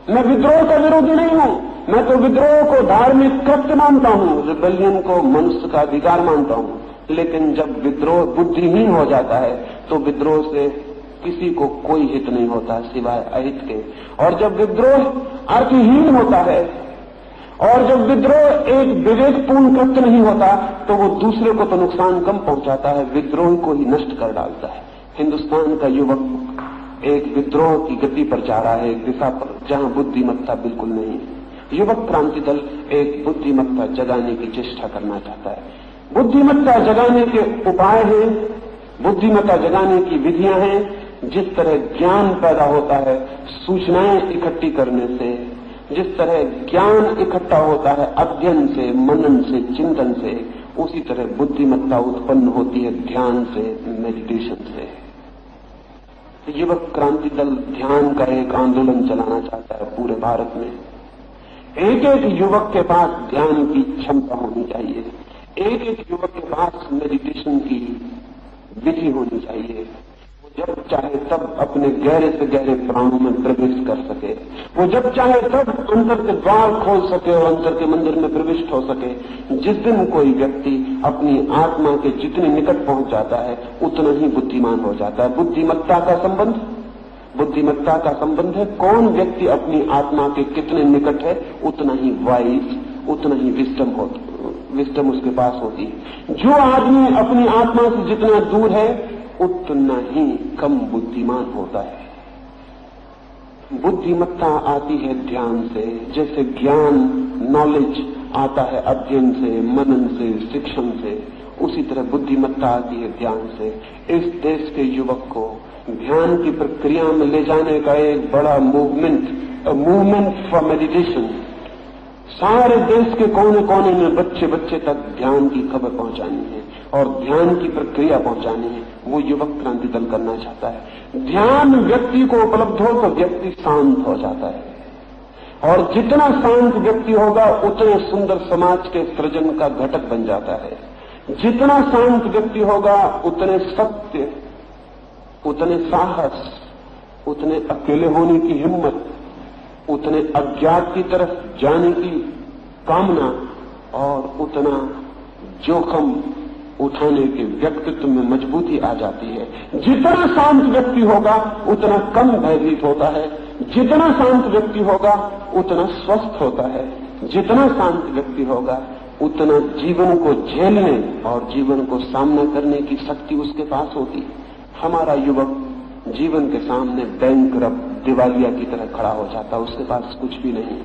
मैं विद्रोह का विरोधी नहीं हूं, मैं तो विद्रोह को धार्मिक कृत्य मानता हूं, रिबेलियन को मनुष्य का अधिकार मानता हूं। लेकिन जब विद्रोह बुद्धिहीन हो जाता है तो विद्रोह से किसी को कोई हित नहीं होता सिवाय अहित के। और जब विद्रोह अर्थहीन होता है और जब विद्रोह एक विवेकपूर्ण कृत्य नहीं होता तो वो दूसरे को तो नुकसान कम पहुंचाता है, विद्रोह को ही नष्ट कर डालता है। हिंदुस्तान का युवक एक विद्रोह की गति पर जा रहा है, एक दिशा पर जहां बुद्धिमत्ता बिल्कुल नहीं है। युवक क्रांति दल एक बुद्धिमत्ता जगाने की चेष्टा करना चाहता है। बुद्धिमत्ता जगाने के उपाय हैं, बुद्धिमत्ता जगाने की विधियां हैं। जिस तरह ज्ञान पैदा होता है सूचनाएं इकट्ठी करने से, जिस तरह ज्ञान इकट्ठा होता है अध्ययन से, मनन से, चिंतन से, उसी तरह बुद्धिमत्ता उत्पन्न होती है ध्यान से, मेडिटेशन से। युवक क्रांति दल ध्यान का एक आंदोलन चलाना चाहता है पूरे भारत में। एक एक युवक के पास ध्यान की क्षमता होनी चाहिए, एक एक युवक के पास मेडिटेशन की विधि होनी चाहिए। वो जब चाहे तब अपने गहरे से गहरे प्राणों में प्रवेश कर सके, वो जब चाहे तब अंतर के द्वार खोल सके और अंतर के मंदिर में प्रविष्ट हो सके। जिस दिन कोई व्यक्ति अपनी आत्मा के जितने निकट पहुंच जाता है उतना ही बुद्धिमान हो जाता है। बुद्धिमत्ता का संबंध है कौन व्यक्ति अपनी आत्मा के कितने निकट है उतना ही वाइज, उतना ही विजडम उसके पास होती है। जो आदमी अपनी आत्मा से जितना दूर है उतना ही कम बुद्धिमान होता है। बुद्धिमत्ता आती है ध्यान से, जैसे ज्ञान, नॉलेज आता है अध्ययन से, मनन से, शिक्षण से, उसी तरह बुद्धिमत्ता आती है ध्यान से। इस देश के युवक को ध्यान की प्रक्रिया में ले जाने का एक बड़ा मूवमेंट फॉर मेडिटेशन, सारे देश के कोने कोने में बच्चे बच्चे तक ध्यान की खबर पहुंचानी है और ध्यान की प्रक्रिया पहुंचानी है। वो युवक क्रांति दल करना चाहता है। ध्यान व्यक्ति को उपलब्ध हो तो व्यक्ति शांत हो जाता है, और जितना शांत व्यक्ति होगा उतने सुंदर समाज के सृजन का घटक बन जाता है। जितना शांत व्यक्ति होगा उतने सत्य, उतने साहस, उतने अकेले होने की हिम्मत, उतने अज्ञात की तरफ जाने की कामना और उतना जोखिम उठाने के व्यक्तित्व में मजबूती आ जाती है। जितना शांत व्यक्ति होगा उतना कम भयभीत होता है, जितना शांत व्यक्ति होगा उतना स्वस्थ होता है, जितना शांत व्यक्ति होगा उतना जीवन को झेलने और जीवन को सामना करने की शक्ति उसके पास होती है। हमारा युवक जीवन के सामने बैंकरप्ट, दिवालिया की तरह खड़ा हो जाता है, उसके पास कुछ भी नहीं,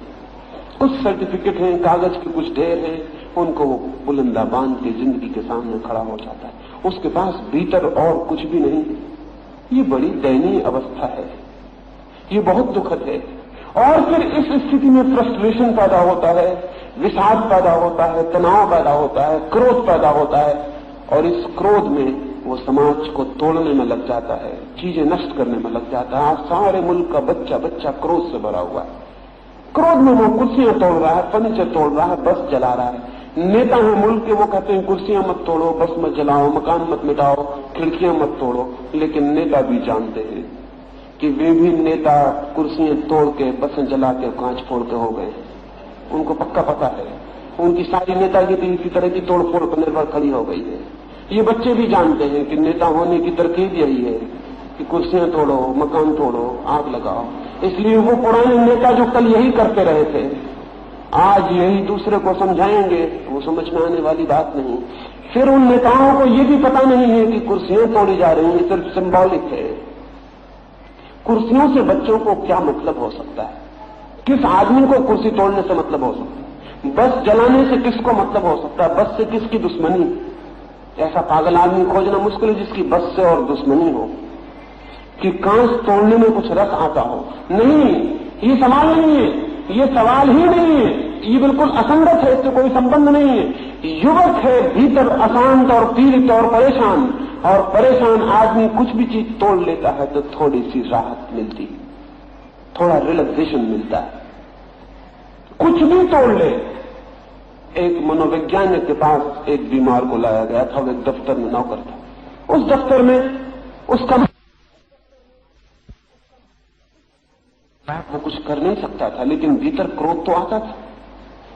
कुछ सर्टिफिकेट हैं, कागज के कुछ ढेर हैं, उनको वो बुलंदा बांध के जिंदगी के सामने खड़ा हो जाता है, उसके पास भीतर और कुछ भी नहीं। ये बड़ी दयनीय अवस्था है, ये बहुत दुखद है। और फिर इस स्थिति में फ्रस्ट्रेशन पैदा होता है, विषाद पैदा होता है, तनाव पैदा होता है, क्रोध पैदा होता है, और इस क्रोध में वो समाज को तोड़ने में लग जाता है, चीजें नष्ट करने में लग जाता है। आज सारे मुल्क का बच्चा बच्चा क्रोध से भरा हुआ है। क्रोध में वो कुर्सियां तोड़ रहा है, फर्नीचर तोड़ रहा है, बस जला रहा है। नेता है मुल्क के, वो कहते हैं कुर्सियां मत तोड़ो, बस मत जलाओ, मकान मत मिटाओ, खिड़कियां मत तोड़ो। लेकिन नेता भी जानते हैं कि वे भी नेता कुर्सियां तोड़ के, बसें जला के, कांच फोड़ के हो गए। उनको पक्का पता है, उनकी सारी नेतागिरी इसी तरह की तोड़फोड़ पर निर्भर खड़ी हो गई है। ये बच्चे भी जानते हैं कि नेता होने की तरकीब यही है कि कुर्सियां तोड़ो, मकान तोड़ो, आग लगाओ। इसलिए वो पुराने नेता जो कल यही करते रहे थे, आज यही दूसरे को समझाएंगे, वो समझ में आने वाली बात नहीं। फिर उन नेताओं को ये भी पता नहीं है कि कुर्सियां तोड़ी जा रही हैं, सिर्फ सिंबॉलिक है। कुर्सियों से बच्चों को क्या मतलब हो सकता है? किस आदमी को कुर्सी तोड़ने से मतलब हो सकता है? बस जलाने से किसको मतलब हो सकता है? बस से किसकी दुश्मनी? ऐसा पागल आदमी खोजना मुश्किल है जिसकी बस से और दुश्मनी हो, कि कांच तोड़ने में कुछ रस आता हो। नहीं, ये सवाल नहीं है, ये सवाल ही नहीं है, ये बिल्कुल असंगत है, इससे कोई संबंध नहीं है। युवक है भीतर अशांत और पीड़ित और परेशान आदमी कुछ भी चीज तोड़ लेता है तो थोड़ी सी राहत मिलती, थोड़ा रिलैक्सेशन मिलता है। कुछ भी तोड़ ले। एक मनोवैज्ञानिक के पास एक बीमार को लाया गया था, वो एक दफ्तर में नौकर था। उस दफ्तर में उसका वो कुछ कर नहीं सकता था, लेकिन भीतर क्रोध तो आता था।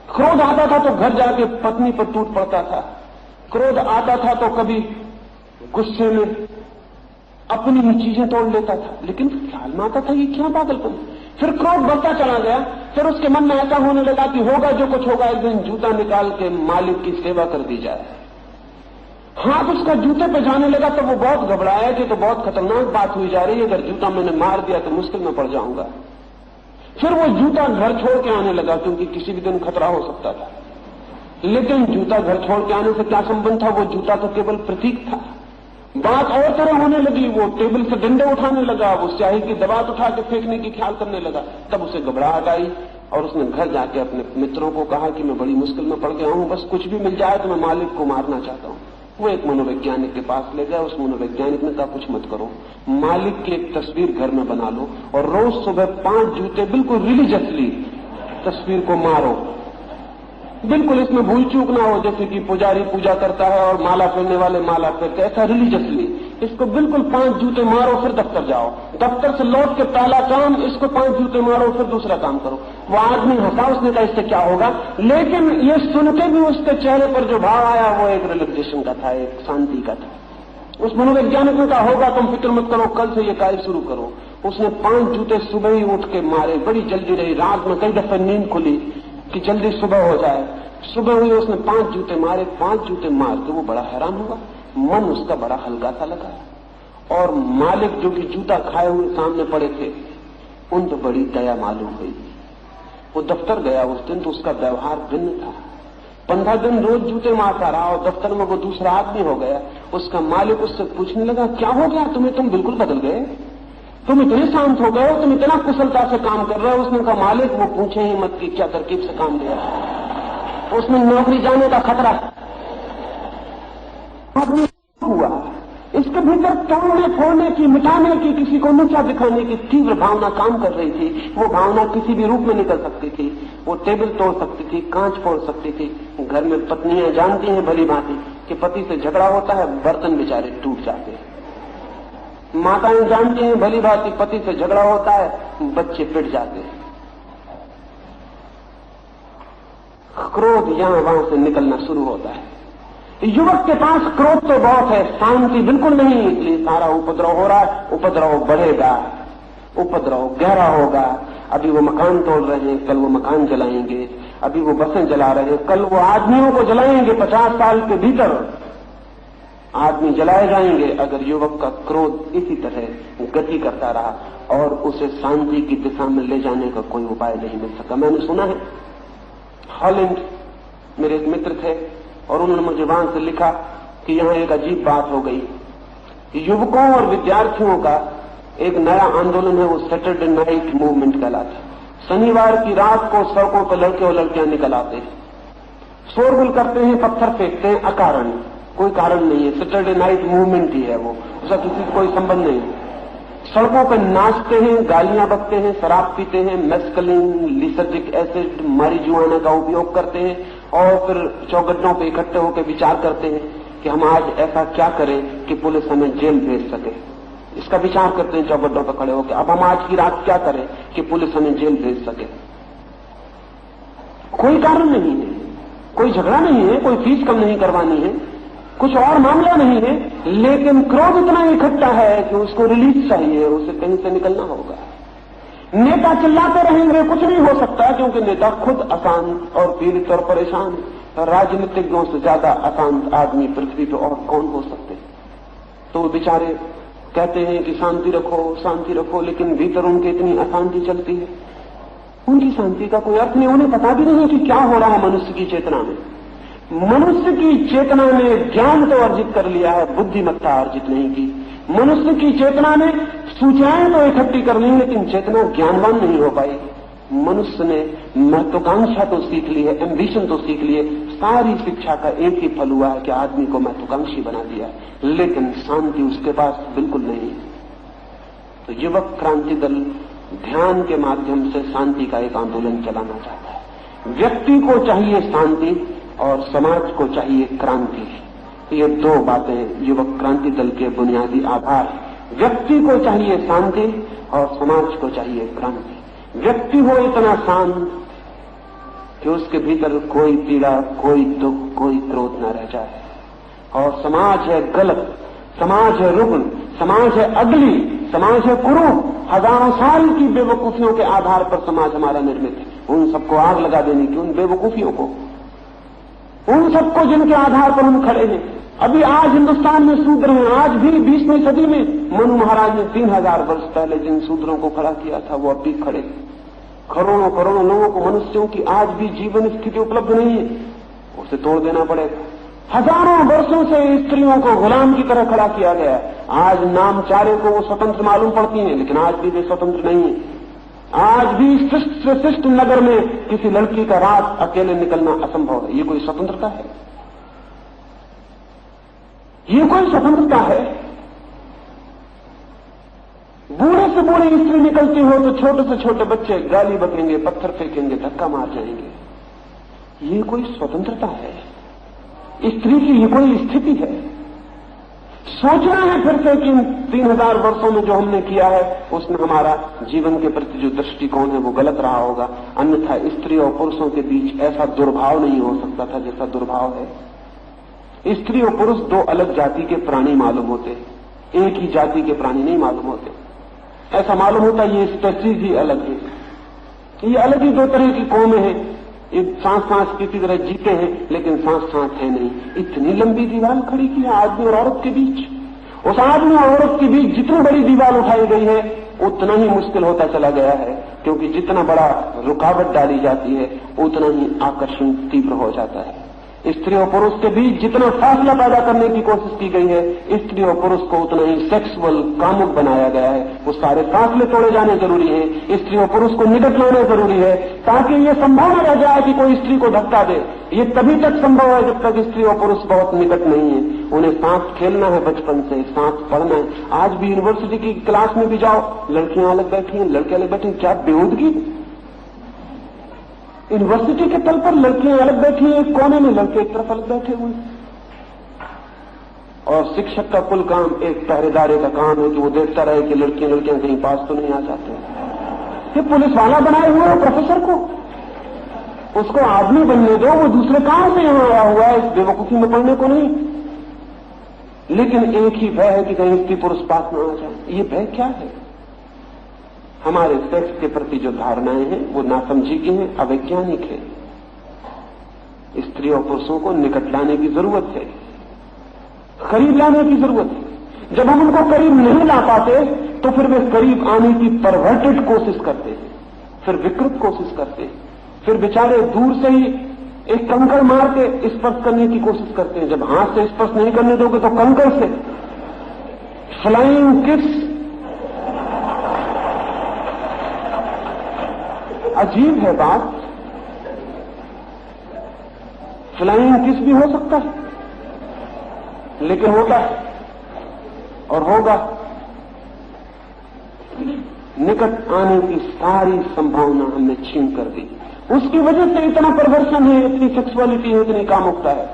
क्रोध आता था तो घर जाके पत्नी पर टूट पड़ता था। क्रोध आता था तो कभी गुस्से में अपनी ही चीजें तोड़ लेता था। लेकिन ख्याल में आता था ये क्या पागलपन। फिर क्रोध बढ़ता चला गया। फिर उसके मन में ऐसा होने लगा कि होगा जो कुछ होगा, एक दिन जूता निकाल के मालिक की सेवा कर दी जाए। हाथ उसका जूते पे जाने लगा तो वो बहुत घबराया कि तो बहुत खतरनाक बात हुई जा रही है, अगर जूता मैंने मार दिया तो मुश्किल में पड़ जाऊंगा। फिर वो जूता घर छोड़ के आने लगा, क्योंकि किसी भी दिन खतरा हो सकता था। लेकिन जूता घर छोड़ के आने से क्या संबंध था? वो जूता तो केवल प्रतीक था। बात और तरह होने लगी। वो टेबल से डंडे उठाने लगा, वो स्याही की दबात उठा के फेंकने की ख्याल करने लगा। तब उसे घबराहट आई और उसने घर जाके अपने मित्रों को कहा कि मैं बड़ी मुश्किल में पड़ गया हूं, बस कुछ भी मिल जाए तो मैं मालिक को मारना चाहता हूं। वो एक मनोवैज्ञानिक के पास ले गया। उस मनोवैज्ञानिक ने कहा कुछ मत करो, मालिक की एक तस्वीर घर में बना लो और रोज सुबह 5 जूते बिल्कुल रिलीजियसली तस्वीर को मारो। बिल्कुल इसमें भूल चूक ना हो, जैसे कि पुजारी पूजा करता है और माला फेरने वाले माला फेरते, ऐसा रिलीजियसली इसको बिल्कुल 5 जूते मारो, फिर दफ्तर जाओ। दफ्तर से लौट के पहला काम इसको 5 जूते मारो, फिर दूसरा काम करो। वो आदमी हंसा, उसने कहा इससे क्या होगा, लेकिन ये सुन के भी उसके चेहरे पर जो भाव आया वो एक रिलैक्सेशन का था, एक शांति का था। उस मनोवैज्ञानिक ने कहा होगा, तुम फिक्र मत करो, कल से ये कार्य शुरू करो। उसने 5 जूते सुबह ही उठ के मारे। बड़ी जल्दी रही, रात में कई दफे नींद खुली कि जल्दी सुबह हो जाए। सुबह हुई, उसने 5 जूते मारे। 5 जूते मार के वो बड़ा हैरान हुआ, मन उसका बड़ा हल्का सा लगा। और मालिक जो कि जूता खाए हुए सामने पड़े थे, उन पर बड़ी दया मालूम हुई। वो दफ्तर गया उस दिन तो उसका व्यवहार भिन्न था। 15 दिन रोज जूते मारता रहा और दफ्तर में वो दूसरा आदमी हो गया। उसका मालिक उससे पूछने लगा, क्या हो गया तुम्हें, तुम बिल्कुल बदल गए, तुम इतने शांत हो गए हो, तुम इतना कुशलता से काम कर रहे हो। उसने कहा, मालिक वो पूछे ही मत कि क्या तरकीब से काम दिया, उसमें नौकरी जाने का खतरा हुआ। इसके भीतर तोड़ने फोड़ने की, मिटाने की, किसी को नीचा दिखाने की तीव्र भावना काम कर रही थी। वो भावना किसी भी रूप में निकल सकती थी। वो टेबल तोड़ सकती थी, कांच फोड़ सकती थी। घर में पत्नियां जानती हैं भली भांति कि पति से झगड़ा होता है, बर्तन बेचारे टूट जाते हैं। माताएं जानती हैं भली भांति पति से झगड़ा होता है, बच्चे पिट जाते हैं। क्रोध यहां वहां से निकलना शुरू होता है। युवक के पास क्रोध तो बहुत है, शांति बिल्कुल नहीं, इसलिए सारा उपद्रव हो रहा है। उपद्रव बढ़ेगा, उपद्रव गहरा होगा। अभी वो मकान तोड़ रहे हैं, कल वो मकान जलाएंगे। अभी वो बसें जला रहे हैं, कल वो आदमियों को जलाएंगे। 50 साल के भीतर आदमी जलाए जाएंगे अगर युवक का क्रोध इसी तरह गति करता रहा और उसे शांति की दिशा में ले जाने का कोई उपाय नहीं मिल सका। मैंने सुना है, हॉलैंड मेरे एक मित्र थे और उन्होंने मुझे वहां से लिखा कि यहां एक अजीब बात हो गई। युवकों और विद्यार्थियों का एक नया आंदोलन है, वो सैटरडे नाइट मूवमेंट कहलाता। शनिवार की रात को सड़कों पर लड़के और लड़कियां निकल आते हैं, शोरगुल करते हैं, पत्थर फेंकते हैं, अकारण, कोई कारण नहीं है। सैटरडे नाइट मूवमेंट ही है वो, उसका किसी से कोई संबंध नहीं। सड़कों पर नाचते हैं, गालियां बकते हैं, शराब पीते हैं, मेस्कलिन, लिसर्जिक एसिड, मारिजुआना का उपयोग करते हैं और फिर चौगड्डों पे इकट्ठे होकर विचार करते हैं कि हम आज ऐसा क्या करें कि पुलिस हमें जेल भेज सके। इसका विचार करते हैं चौगड्डों पर खड़े होकर, अब हम आज की रात क्या करें कि पुलिस हमें जेल भेज सके। कोई कारण नहीं है, कोई झगड़ा नहीं है, कोई फीस कम नहीं करवानी है, कुछ और मामला नहीं है, लेकिन क्रोध इतना इकट्ठा है कि उसको रिलीज चाहिए, उसे कहीं से निकलना होगा। नेता चिल्लाते रहेंगे, कुछ नहीं हो सकता, क्योंकि नेता खुद अशांत और पीड़ित और परेशान। राजनीतिज्ञों से ज्यादा अशांत आदमी पृथ्वी पर और कौन हो सकते। तो वो बेचारे कहते हैं कि शांति रखो, शांति रखो, लेकिन भीतर उनके इतनी अशांति चलती है, उनकी शांति का कोई अर्थ नहीं। उन्हें पता भी नहीं कि क्या हो रहा है मनुष्य की चेतना में। मनुष्य की चेतना ने ज्ञान तो अर्जित कर लिया है, बुद्धिमत्ता अर्जित नहीं की। मनुष्य की चेतना ने सूचनाएं तो इकट्ठी कर ली, लेकिन चेतना ज्ञानवान नहीं हो पाई। मनुष्य ने महत्वाकांक्षा तो सीख ली है, एम्बिशन तो सीख ली है। सारी शिक्षा का एक ही फल हुआ है कि आदमी को महत्वाकांक्षी बना दिया, लेकिन शांति उसके पास बिल्कुल नहीं है। तो युवक क्रांति दल ध्यान के माध्यम से शांति का एक आंदोलन चलाना चाहता है। व्यक्ति को चाहिए शांति और समाज को चाहिए क्रांति। ये दो बातें युवक क्रांति दल के बुनियादी आधार हैं। व्यक्ति को चाहिए शांति और समाज को चाहिए क्रांति। व्यक्ति हो इतना शांत कि उसके भीतर कोई पीड़ा, कोई दुख, कोई क्रोध न रह जाए। और समाज है गलत, समाज है रुग्ण, समाज है अगली, समाज है कुरूप। हजारों साल की बेवकूफियों के आधार पर समाज हमारा निर्मित है। उन सबको आग लगा देने की, उन बेवकूफियों को, उन सबको जिनके आधार पर हम खड़े हैं। अभी आज हिंदुस्तान में शूद्र हैं, आज भी 20वीं सदी में मनु महाराज ने 3000 वर्ष पहले जिन शूद्रों को खड़ा किया था वो अब भी खड़े। करोड़ों करोड़ों लोगों को, मनुष्यों की आज भी जीवन स्थिति उपलब्ध नहीं है, उसे तोड़ देना पड़ेगा। हजारों वर्षों से स्त्रियों को गुलाम की तरह खड़ा किया गया। आज नामचारे को वो स्वतंत्र मालूम पड़ती हैं, लेकिन आज भी वे स्वतंत्र नहीं है। आज भी शिष्ट से शिष्ट नगर में किसी लड़की का रात अकेले निकलना असंभव है। ये कोई स्वतंत्रता है? ये कोई स्वतंत्रता है? बूढ़े से बूढ़ी स्त्री निकलती हो तो छोटे से छोटे बच्चे गाली बकेंगे, पत्थर फेंकेंगे, धक्का मार जाएंगे। ये कोई स्वतंत्रता है? स्त्री की ये कोई स्थिति है? सोचना है फिर से कि 3000 वर्षों में जो हमने किया है उसमें हमारा जीवन के प्रति जो दृष्टिकोण है वो गलत रहा होगा। अन्यथा स्त्री और पुरुषों के बीच ऐसा दुर्भाव नहीं हो सकता था जैसा दुर्भाव है। स्त्री और पुरुष दो अलग जाति के प्राणी मालूम होते, एक ही जाति के प्राणी नहीं मालूम होते। ऐसा मालूम होता ये स्पेसीज ही अलग है, ये अलग ही दो तरह की कौमें हैं। ये सांस सांस किसी तरह जीते हैं लेकिन सांस सांस है नहीं। इतनी लंबी दीवार खड़ी की है आदमी और औरत के बीच। उस आदमी और औरत के बीच जितनी बड़ी दीवार उठाई गई है उतना ही मुश्किल होता चला गया है, क्योंकि जितना बड़ा रुकावट डाली जाती है उतना ही आकर्षण तीव्र हो जाता है। स्त्री और पुरुष के बीच जितना फासला पैदा करने की कोशिश की गई है, स्त्री और पुरुष को उतना ही सेक्सुअल कामुक बनाया गया है। वो सारे फासले तोड़े जाने जरूरी है, स्त्री और पुरुष को निकट लाना जरूरी है, ताकि ये संभव न रह जाए कि कोई स्त्री को धक्का दे। ये तभी तक संभव है जब तक स्त्री और पुरुष बहुत निकट नहीं है। उन्हें साथ खेलना है, बचपन से साथ पढ़ना है। आज भी यूनिवर्सिटी की क्लास में भी जाओ, लड़कियां अलग बैठी हैं, लड़के अलग बैठे हैं। क्या बेहूदगी! यूनिवर्सिटी के तल पर लड़कियां अलग बैठी हैं एक कोने में, लड़के एक तरफ अलग बैठे हुए। और शिक्षक का कुल काम, एक पहरेदारे का काम है कि वो देखता रहे कि लड़कियां कहीं पास तो नहीं आ जाते। ये पुलिस वाला बनाए हुए है प्रोफेसर को, उसको आदमी बनने दो। वो दूसरे काम से यहां आया हुआ है, इस बेवकूफी में पढ़ने को नहीं। लेकिन एक ही भय है कि कहीं स्त्री पुरुष पास न आ जाए। ये भय क्या है? हमारे सेक्स के प्रति जो धारणाएं हैं वो नासमझी की हैं, अवैज्ञानिक है। स्त्री और पुरुषों को निकट लाने की जरूरत है, करीब लाने की जरूरत है। जब हम उनको करीब नहीं ला पाते तो फिर वे करीब आने की परवर्टेड कोशिश करते हैं, फिर विकृत कोशिश करते हैं, फिर बेचारे दूर से ही एक कंकड़ मार के स्पर्श करने की कोशिश करते हैं। जब हाथ से स्पर्श नहीं करने दोगे तो कंकड़ से। फ्लाइंग किस, अजीब है बात। फ्लाइंग किस भी हो सकता है, लेकिन होता है और होगा। निकट आने की सारी संभावना हमने छीन कर दी। उसकी वजह से इतना परवर्षण है, इतनी सेक्सुअलिटी है, इतनी कामुकता है।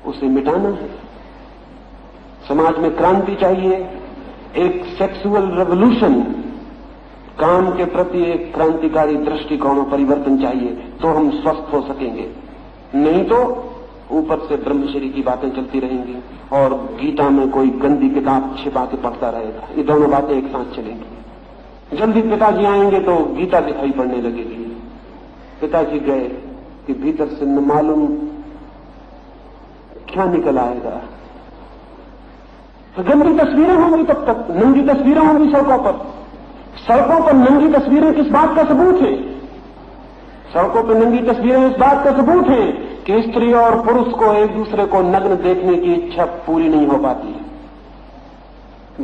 उसे मिटाना है। समाज में क्रांति चाहिए, एक सेक्सुअल रेवोल्यूशन, काम के प्रति एक क्रांतिकारी दृष्टिकोण और परिवर्तन चाहिए, तो हम स्वस्थ हो सकेंगे। नहीं तो ऊपर से ब्रह्मचर्य की बातें चलती रहेंगी और गीता में कोई गंदी किताब छिपा के पढ़ता रहेगा। ये दोनों बातें एक साथ चलेंगी। जल्दी पिताजी आएंगे तो गीता दिखाई पड़ने लगेगी। पिताजी गए कि भीतर से न मालूम क्या निकल आएगा। तो गंदी तस्वीरें होंगी, तब तक नंगी तस्वीरें होंगी सड़कों पर। सड़कों पर नंगी तस्वीरें किस बात का सबूत है? सड़कों पर नंगी तस्वीरें इस बात का सबूत है कि स्त्री और पुरुष को एक दूसरे को नग्न देखने की इच्छा पूरी नहीं हो पाती।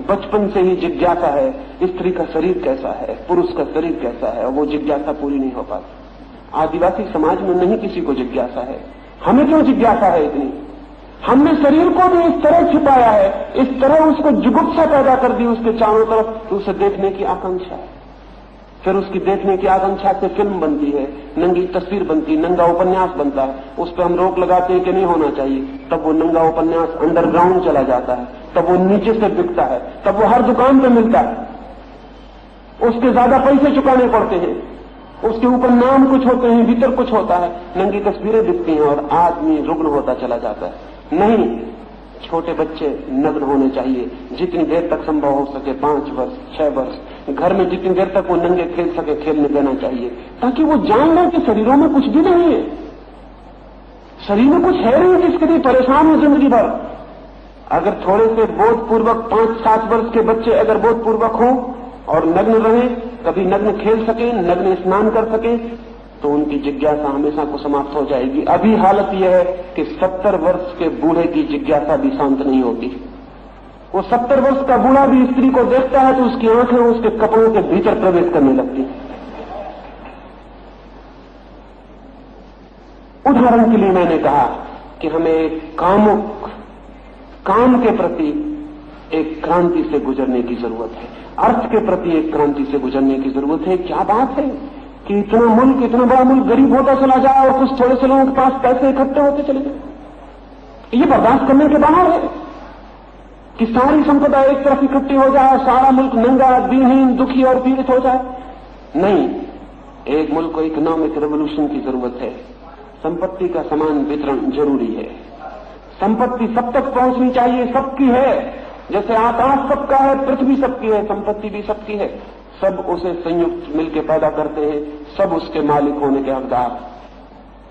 बचपन से ही जिज्ञासा है, स्त्री का शरीर कैसा है, पुरुष का शरीर कैसा है, और वो जिज्ञासा पूरी नहीं हो पाती। आदिवासी समाज में नहीं किसी को जिज्ञासा है। हमें क्यों जिज्ञासा है इतनी? हमने शरीर को भी इस तरह छिपाया है, इस तरह उसको जुगुप्सा पैदा कर दी उसके चारों तरफ, तो उसे देखने की आकांक्षा है। फिर उसकी देखने की आकांक्षा से फिल्म बनती है, नंगी तस्वीर बनती, नंगा उपन्यास बनता है। उस पर हम रोक लगाते हैं कि नहीं होना चाहिए, तब वो नंगा उपन्यास अंडरग्राउंड चला जाता है, तब वो नीचे से बिकता है, तब वो हर दुकान पे मिलता है, उसके ज्यादा पैसे चुकाने पड़ते हैं, उसके ऊपर नाम कुछ होते हैं, भीतर कुछ होता है, नंगी तस्वीरें दिखती हैं और आदमी रुग्ण होता चला जाता है। नहीं, छोटे बच्चे नग्न होने चाहिए जितनी देर तक संभव हो सके, 5 वर्ष 6 वर्ष। घर में जितनी देर तक वो नंगे खेल सके खेलने देना चाहिए, ताकि वो जान ले कि शरीरों में कुछ भी नहीं है, शरीर में कुछ है नहीं जिसके लिए परेशान हो जिंदगी भर। अगर थोड़े से बोधपूर्वक 5-7 वर्ष के बच्चे अगर बोधपूर्वक हों और नग्न रहें, कभी नग्न खेल सकें, नग्न स्नान कर सकें, तो उनकी जिज्ञासा हमेशा को समाप्त हो जाएगी। अभी हालत यह है कि 70 वर्ष के बूढ़े की जिज्ञासा भी शांत नहीं होती। वो 70 वर्ष का बूढ़ा भी स्त्री को देखता है तो उसकी आंखें उसके कपड़ों के भीतर प्रवेश करने लगती। उदाहरण के लिए मैंने कहा कि हमें एक कामुक काम के प्रति एक क्रांति से गुजरने की जरूरत है, अर्थ के प्रति एक क्रांति से गुजरने की जरूरत है। क्या बात है कि इतना बड़ा मुल्क गरीब होता चला जाए और कुछ थोड़े से लोगों के पास पैसे इकट्ठे होते चले जाए। ये बर्दाश्त करने के बाहर है कि सारी संपदा एक तरफ इकट्ठी हो जाए, सारा मुल्क नंगा, दीनहीन, दुखी और पीड़ित हो जाए। नहीं, एक मुल्क को इकोनॉमिक रेवोल्यूशन की जरूरत है। संपत्ति का समान वितरण जरूरी है। संपत्ति सब तक पहुंचनी चाहिए, सबकी है। जैसे आकाश सबका है, पृथ्वी सबकी है, संपत्ति भी सबकी है। सब उसे संयुक्त मिलकर पैदा करते हैं, सब उसके मालिक होने के हकदार।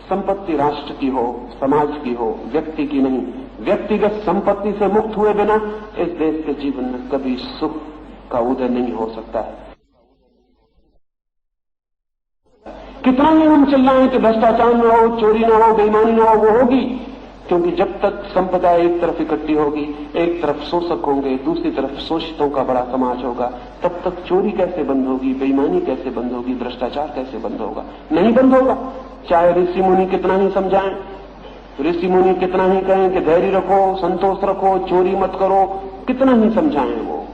संपत्ति राष्ट्र की हो, समाज की हो, व्यक्ति की नहीं। व्यक्तिगत संपत्ति से मुक्त हुए बिना इस देश के जीवन में कभी सुख का उदय नहीं हो सकता है। कितना ही हम चिल्लाएं कि भ्रष्टाचार न हो, चोरी न हो, बेईमानी न हो, वो होगी। क्योंकि जब तक संपदा एक तरफ इकट्ठी होगी, एक तरफ शोषक होंगे, दूसरी तरफ शोषितों का बड़ा समाज होगा, तब तक चोरी कैसे बंद होगी, बेईमानी कैसे बंद होगी, भ्रष्टाचार कैसे बंद होगा? नहीं बंद होगा। चाहे ऋषि मुनि कितना ही समझाएं, ऋषि मुनि कितना ही कहें कि धैर्य रखो, संतोष रखो, चोरी मत करो, कितना ही समझाएं, वो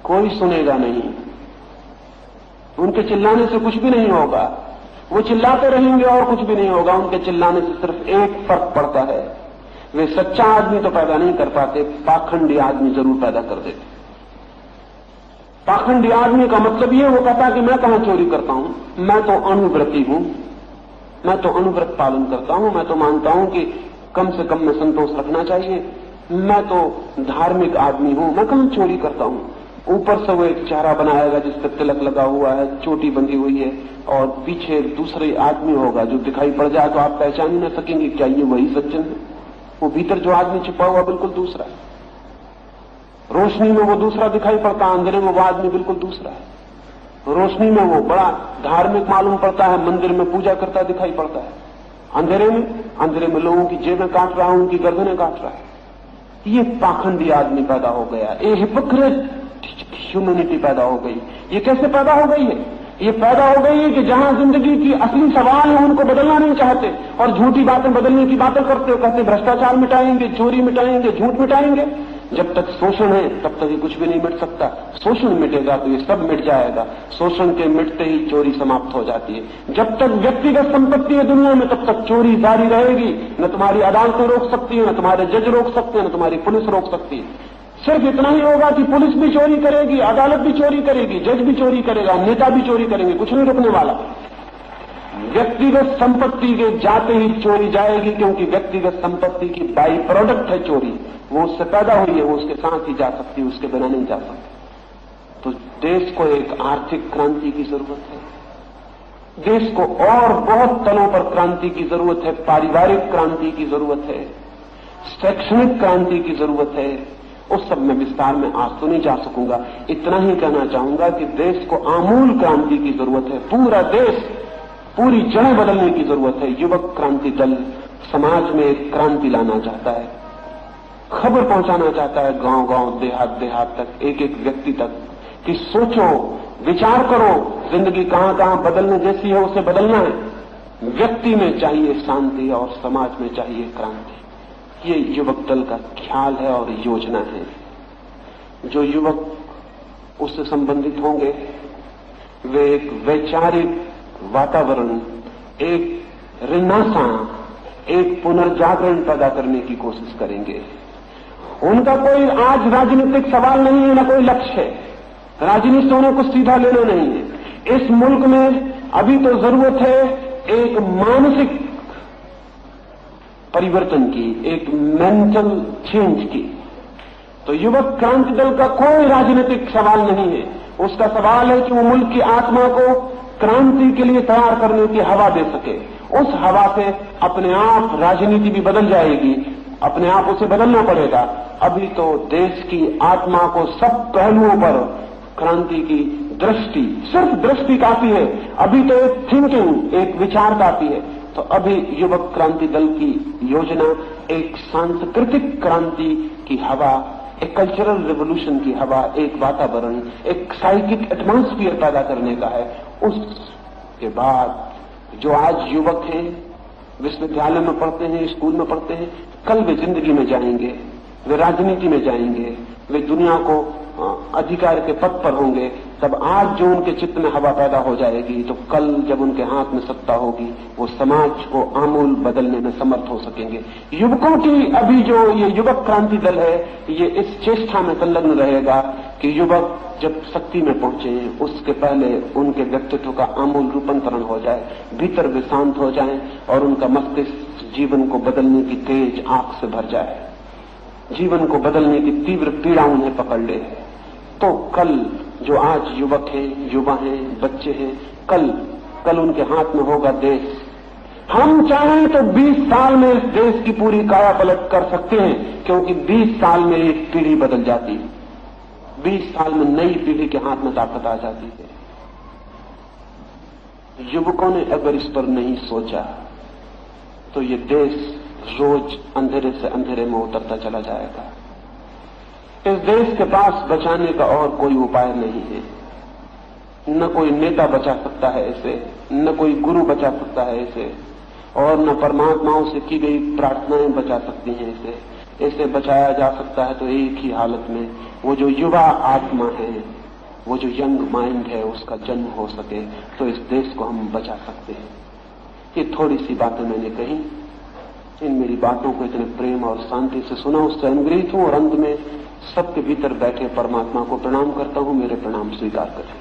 कोई सुनेगा नहीं। उनके चिल्लाने से कुछ भी नहीं होगा। वो चिल्लाते रहेंगे और कुछ भी नहीं होगा। उनके चिल्लाने से सिर्फ एक फर्क पड़ता है, वे सच्चा आदमी तो पैदा नहीं कर पाते, पाखंडी आदमी जरूर पैदा कर देते। पाखंडी आदमी का मतलब ये, वो कहता कि मैं कहां चोरी करता हूं, मैं तो अनुव्रती हूं, मैं तो अनुव्रत पालन करता हूं, मैं तो मानता हूं कि कम से कम में संतोष रखना चाहिए, मैं तो धार्मिक आदमी हूं, मैं कहां चोरी करता हूं। ऊपर से वो एक चेहरा बनाएगा जिस पर तिलक लगा हुआ है, चोटी बंधी हुई है, और पीछे दूसरे आदमी होगा जो दिखाई पड़ जाए तो आप पहचान ही न सकेंगे क्या ये वही सज्जन है। वो भीतर जो आदमी छिपा हुआ बिल्कुल दूसरा है। रोशनी में वो दूसरा दिखाई पड़ता है, अंधेरे में वो आदमी बिल्कुल दूसरा है। रोशनी में वो बड़ा धार्मिक मालूम पड़ता है, मंदिर में पूजा करता दिखाई पड़ता है, अंधेरे में लोगों की जेबें काट रहा है, उनकी गर्दनें काट रहा है। ये पाखंडी आदमी पैदा हो गया, ये हिपोक्रेट ह्यूमैनिटी पैदा हो गई। ये कैसे पैदा हो गई है? ये पैदा हो गई है कि जहां जिंदगी की असली सवाल है उनको बदलना नहीं चाहते और झूठी बातें बदलने की बातें करते हो, कहते भ्रष्टाचार मिटाएंगे, चोरी मिटाएंगे, झूठ मिटाएंगे। जब तक शोषण है तब तक ये कुछ भी नहीं मिट सकता। शोषण मिटेगा तो ये सब मिट जाएगा। शोषण के मिटते ही चोरी समाप्त हो जाती है। जब तक व्यक्तिगत संपत्ति है दुनिया में तब तक चोरी जारी रहेगी। न तुम्हारी अदालतें रोक सकती है, न तुम्हारे जज रोक सकते हैं, न तुम्हारी पुलिस रोक सकती है। सिर्फ इतना ही होगा कि पुलिस भी चोरी करेगी, अदालत भी चोरी करेगी, जज भी चोरी करेगा, नेता भी चोरी करेंगे, कुछ नहीं रुकने वाला। व्यक्तिगत संपत्ति के जाते ही चोरी जाएगी, क्योंकि व्यक्तिगत संपत्ति की बाई प्रोडक्ट है चोरी। वो उससे पैदा हुई है, वो उसके साथ ही जा सकती है, उसके बिना नहीं जा सकती। तो देश को एक आर्थिक क्रांति की जरूरत है। देश को और बहुत तलों पर क्रांति की जरूरत है। पारिवारिक क्रांति की जरूरत है, शैक्षणिक क्रांति की जरूरत है। उस सब में विस्तार में आज तो नहीं जा सकूंगा। इतना ही कहना चाहूंगा कि देश को आमूल क्रांति की जरूरत है। पूरा देश, पूरी जड़ें बदलने की जरूरत है। युवक क्रांति दल समाज में एक क्रांति लाना चाहता है, खबर पहुंचाना चाहता है गांव गांव, देहात देहात तक, एक एक व्यक्ति तक, कि सोचो, विचार करो, जिंदगी कहां कहां बदलने जैसी है उसे बदलना है। व्यक्ति में चाहिए शांति और समाज में चाहिए क्रांति। ये युवक दल का ख्याल है और योजना है। जो युवक उससे संबंधित होंगे वे एक वैचारिक वातावरण, एक रिनासा, एक पुनर्जागरण पैदा करने की कोशिश करेंगे। उनका कोई आज राजनीतिक सवाल नहीं है, न कोई लक्ष्य है। राजनीतियों ने कुछ सीधा लेना नहीं है। इस मुल्क में अभी तो जरूरत है एक मानसिक परिवर्तन की, एक मेंटल चेंज की। तो युवक क्रांति दल का कोई राजनीतिक सवाल नहीं है। उसका सवाल है कि वो मुल्क की आत्मा को क्रांति के लिए तैयार करने की हवा दे सके। उस हवा से अपने आप राजनीति भी बदल जाएगी, अपने आप उसे बदलना पड़ेगा। अभी तो देश की आत्मा को सब पहलुओं पर क्रांति की दृष्टि, सिर्फ दृष्टि काफी है। अभी तो एक थिंकिंग, एक विचार काफी है। तो अभी युवक क्रांति दल की योजना एक सांस्कृतिक क्रांति की हवा, एक कल्चरल रिवोल्यूशन की हवा, एक वातावरण, एक साइकिक एटमॉस्फियर पैदा करने का है। उसके बाद जो आज युवक हैं, विश्वविद्यालय में पढ़ते हैं, स्कूल में पढ़ते हैं, कल वे जिंदगी में जाएंगे, वे राजनीति में जाएंगे, वे दुनिया को अधिकार के पद पर होंगे। तब आज जो उनके चित्त में हवा पैदा हो जाएगी, तो कल जब उनके हाथ में सत्ता होगी, वो समाज को आमूल बदलने में समर्थ हो सकेंगे। युवकों की अभी जो ये युवक क्रांति दल है, ये इस चेष्टा में संलग्न रहेगा कि युवक जब शक्ति में पहुंचे उसके पहले उनके व्यक्तित्व का आमूल रूपांतरण हो जाए, भीतर वे शांत हो जाएं और उनका मस्तिष्क जीवन को बदलने की तेज आंख से भर जाए, जीवन को बदलने की तीव्र पीड़ा उन्हें पकड़ ले। तो कल जो आज युवक हैं, युवा हैं, बच्चे हैं, कल उनके हाथ में होगा देश। हम चाहें तो 20 साल में इस देश की पूरी काया पलट कर सकते हैं, क्योंकि 20 साल में एक पीढ़ी बदल जाती है, 20 साल में नई पीढ़ी के हाथ में ताकत आ जाती है। युवकों ने अगर इस पर नहीं सोचा तो ये देश रोज अंधेरे से अंधेरे में उतरता चला जाएगा। इस देश के पास बचाने का और कोई उपाय नहीं है। न कोई नेता बचा सकता है इसे, न कोई गुरु बचा सकता है इसे, और न परमात्माओं से की गई प्रार्थनाएं बचा सकती हैं इसे। इसे बचाया जा सकता है तो एक ही हालत में, वो जो युवा आत्मा है, वो जो यंग माइंड है, उसका जन्म हो सके तो इस देश को हम बचा सकते हैं। ये थोड़ी सी बातें मैंने कही, इन मेरी बातों को इतने प्रेम और शांति से सुना, उससे अनुग्रहित हूं और अंत में सबके भीतर बैठे परमात्मा को प्रणाम करता हूं। मेरे प्रणाम स्वीकार करें।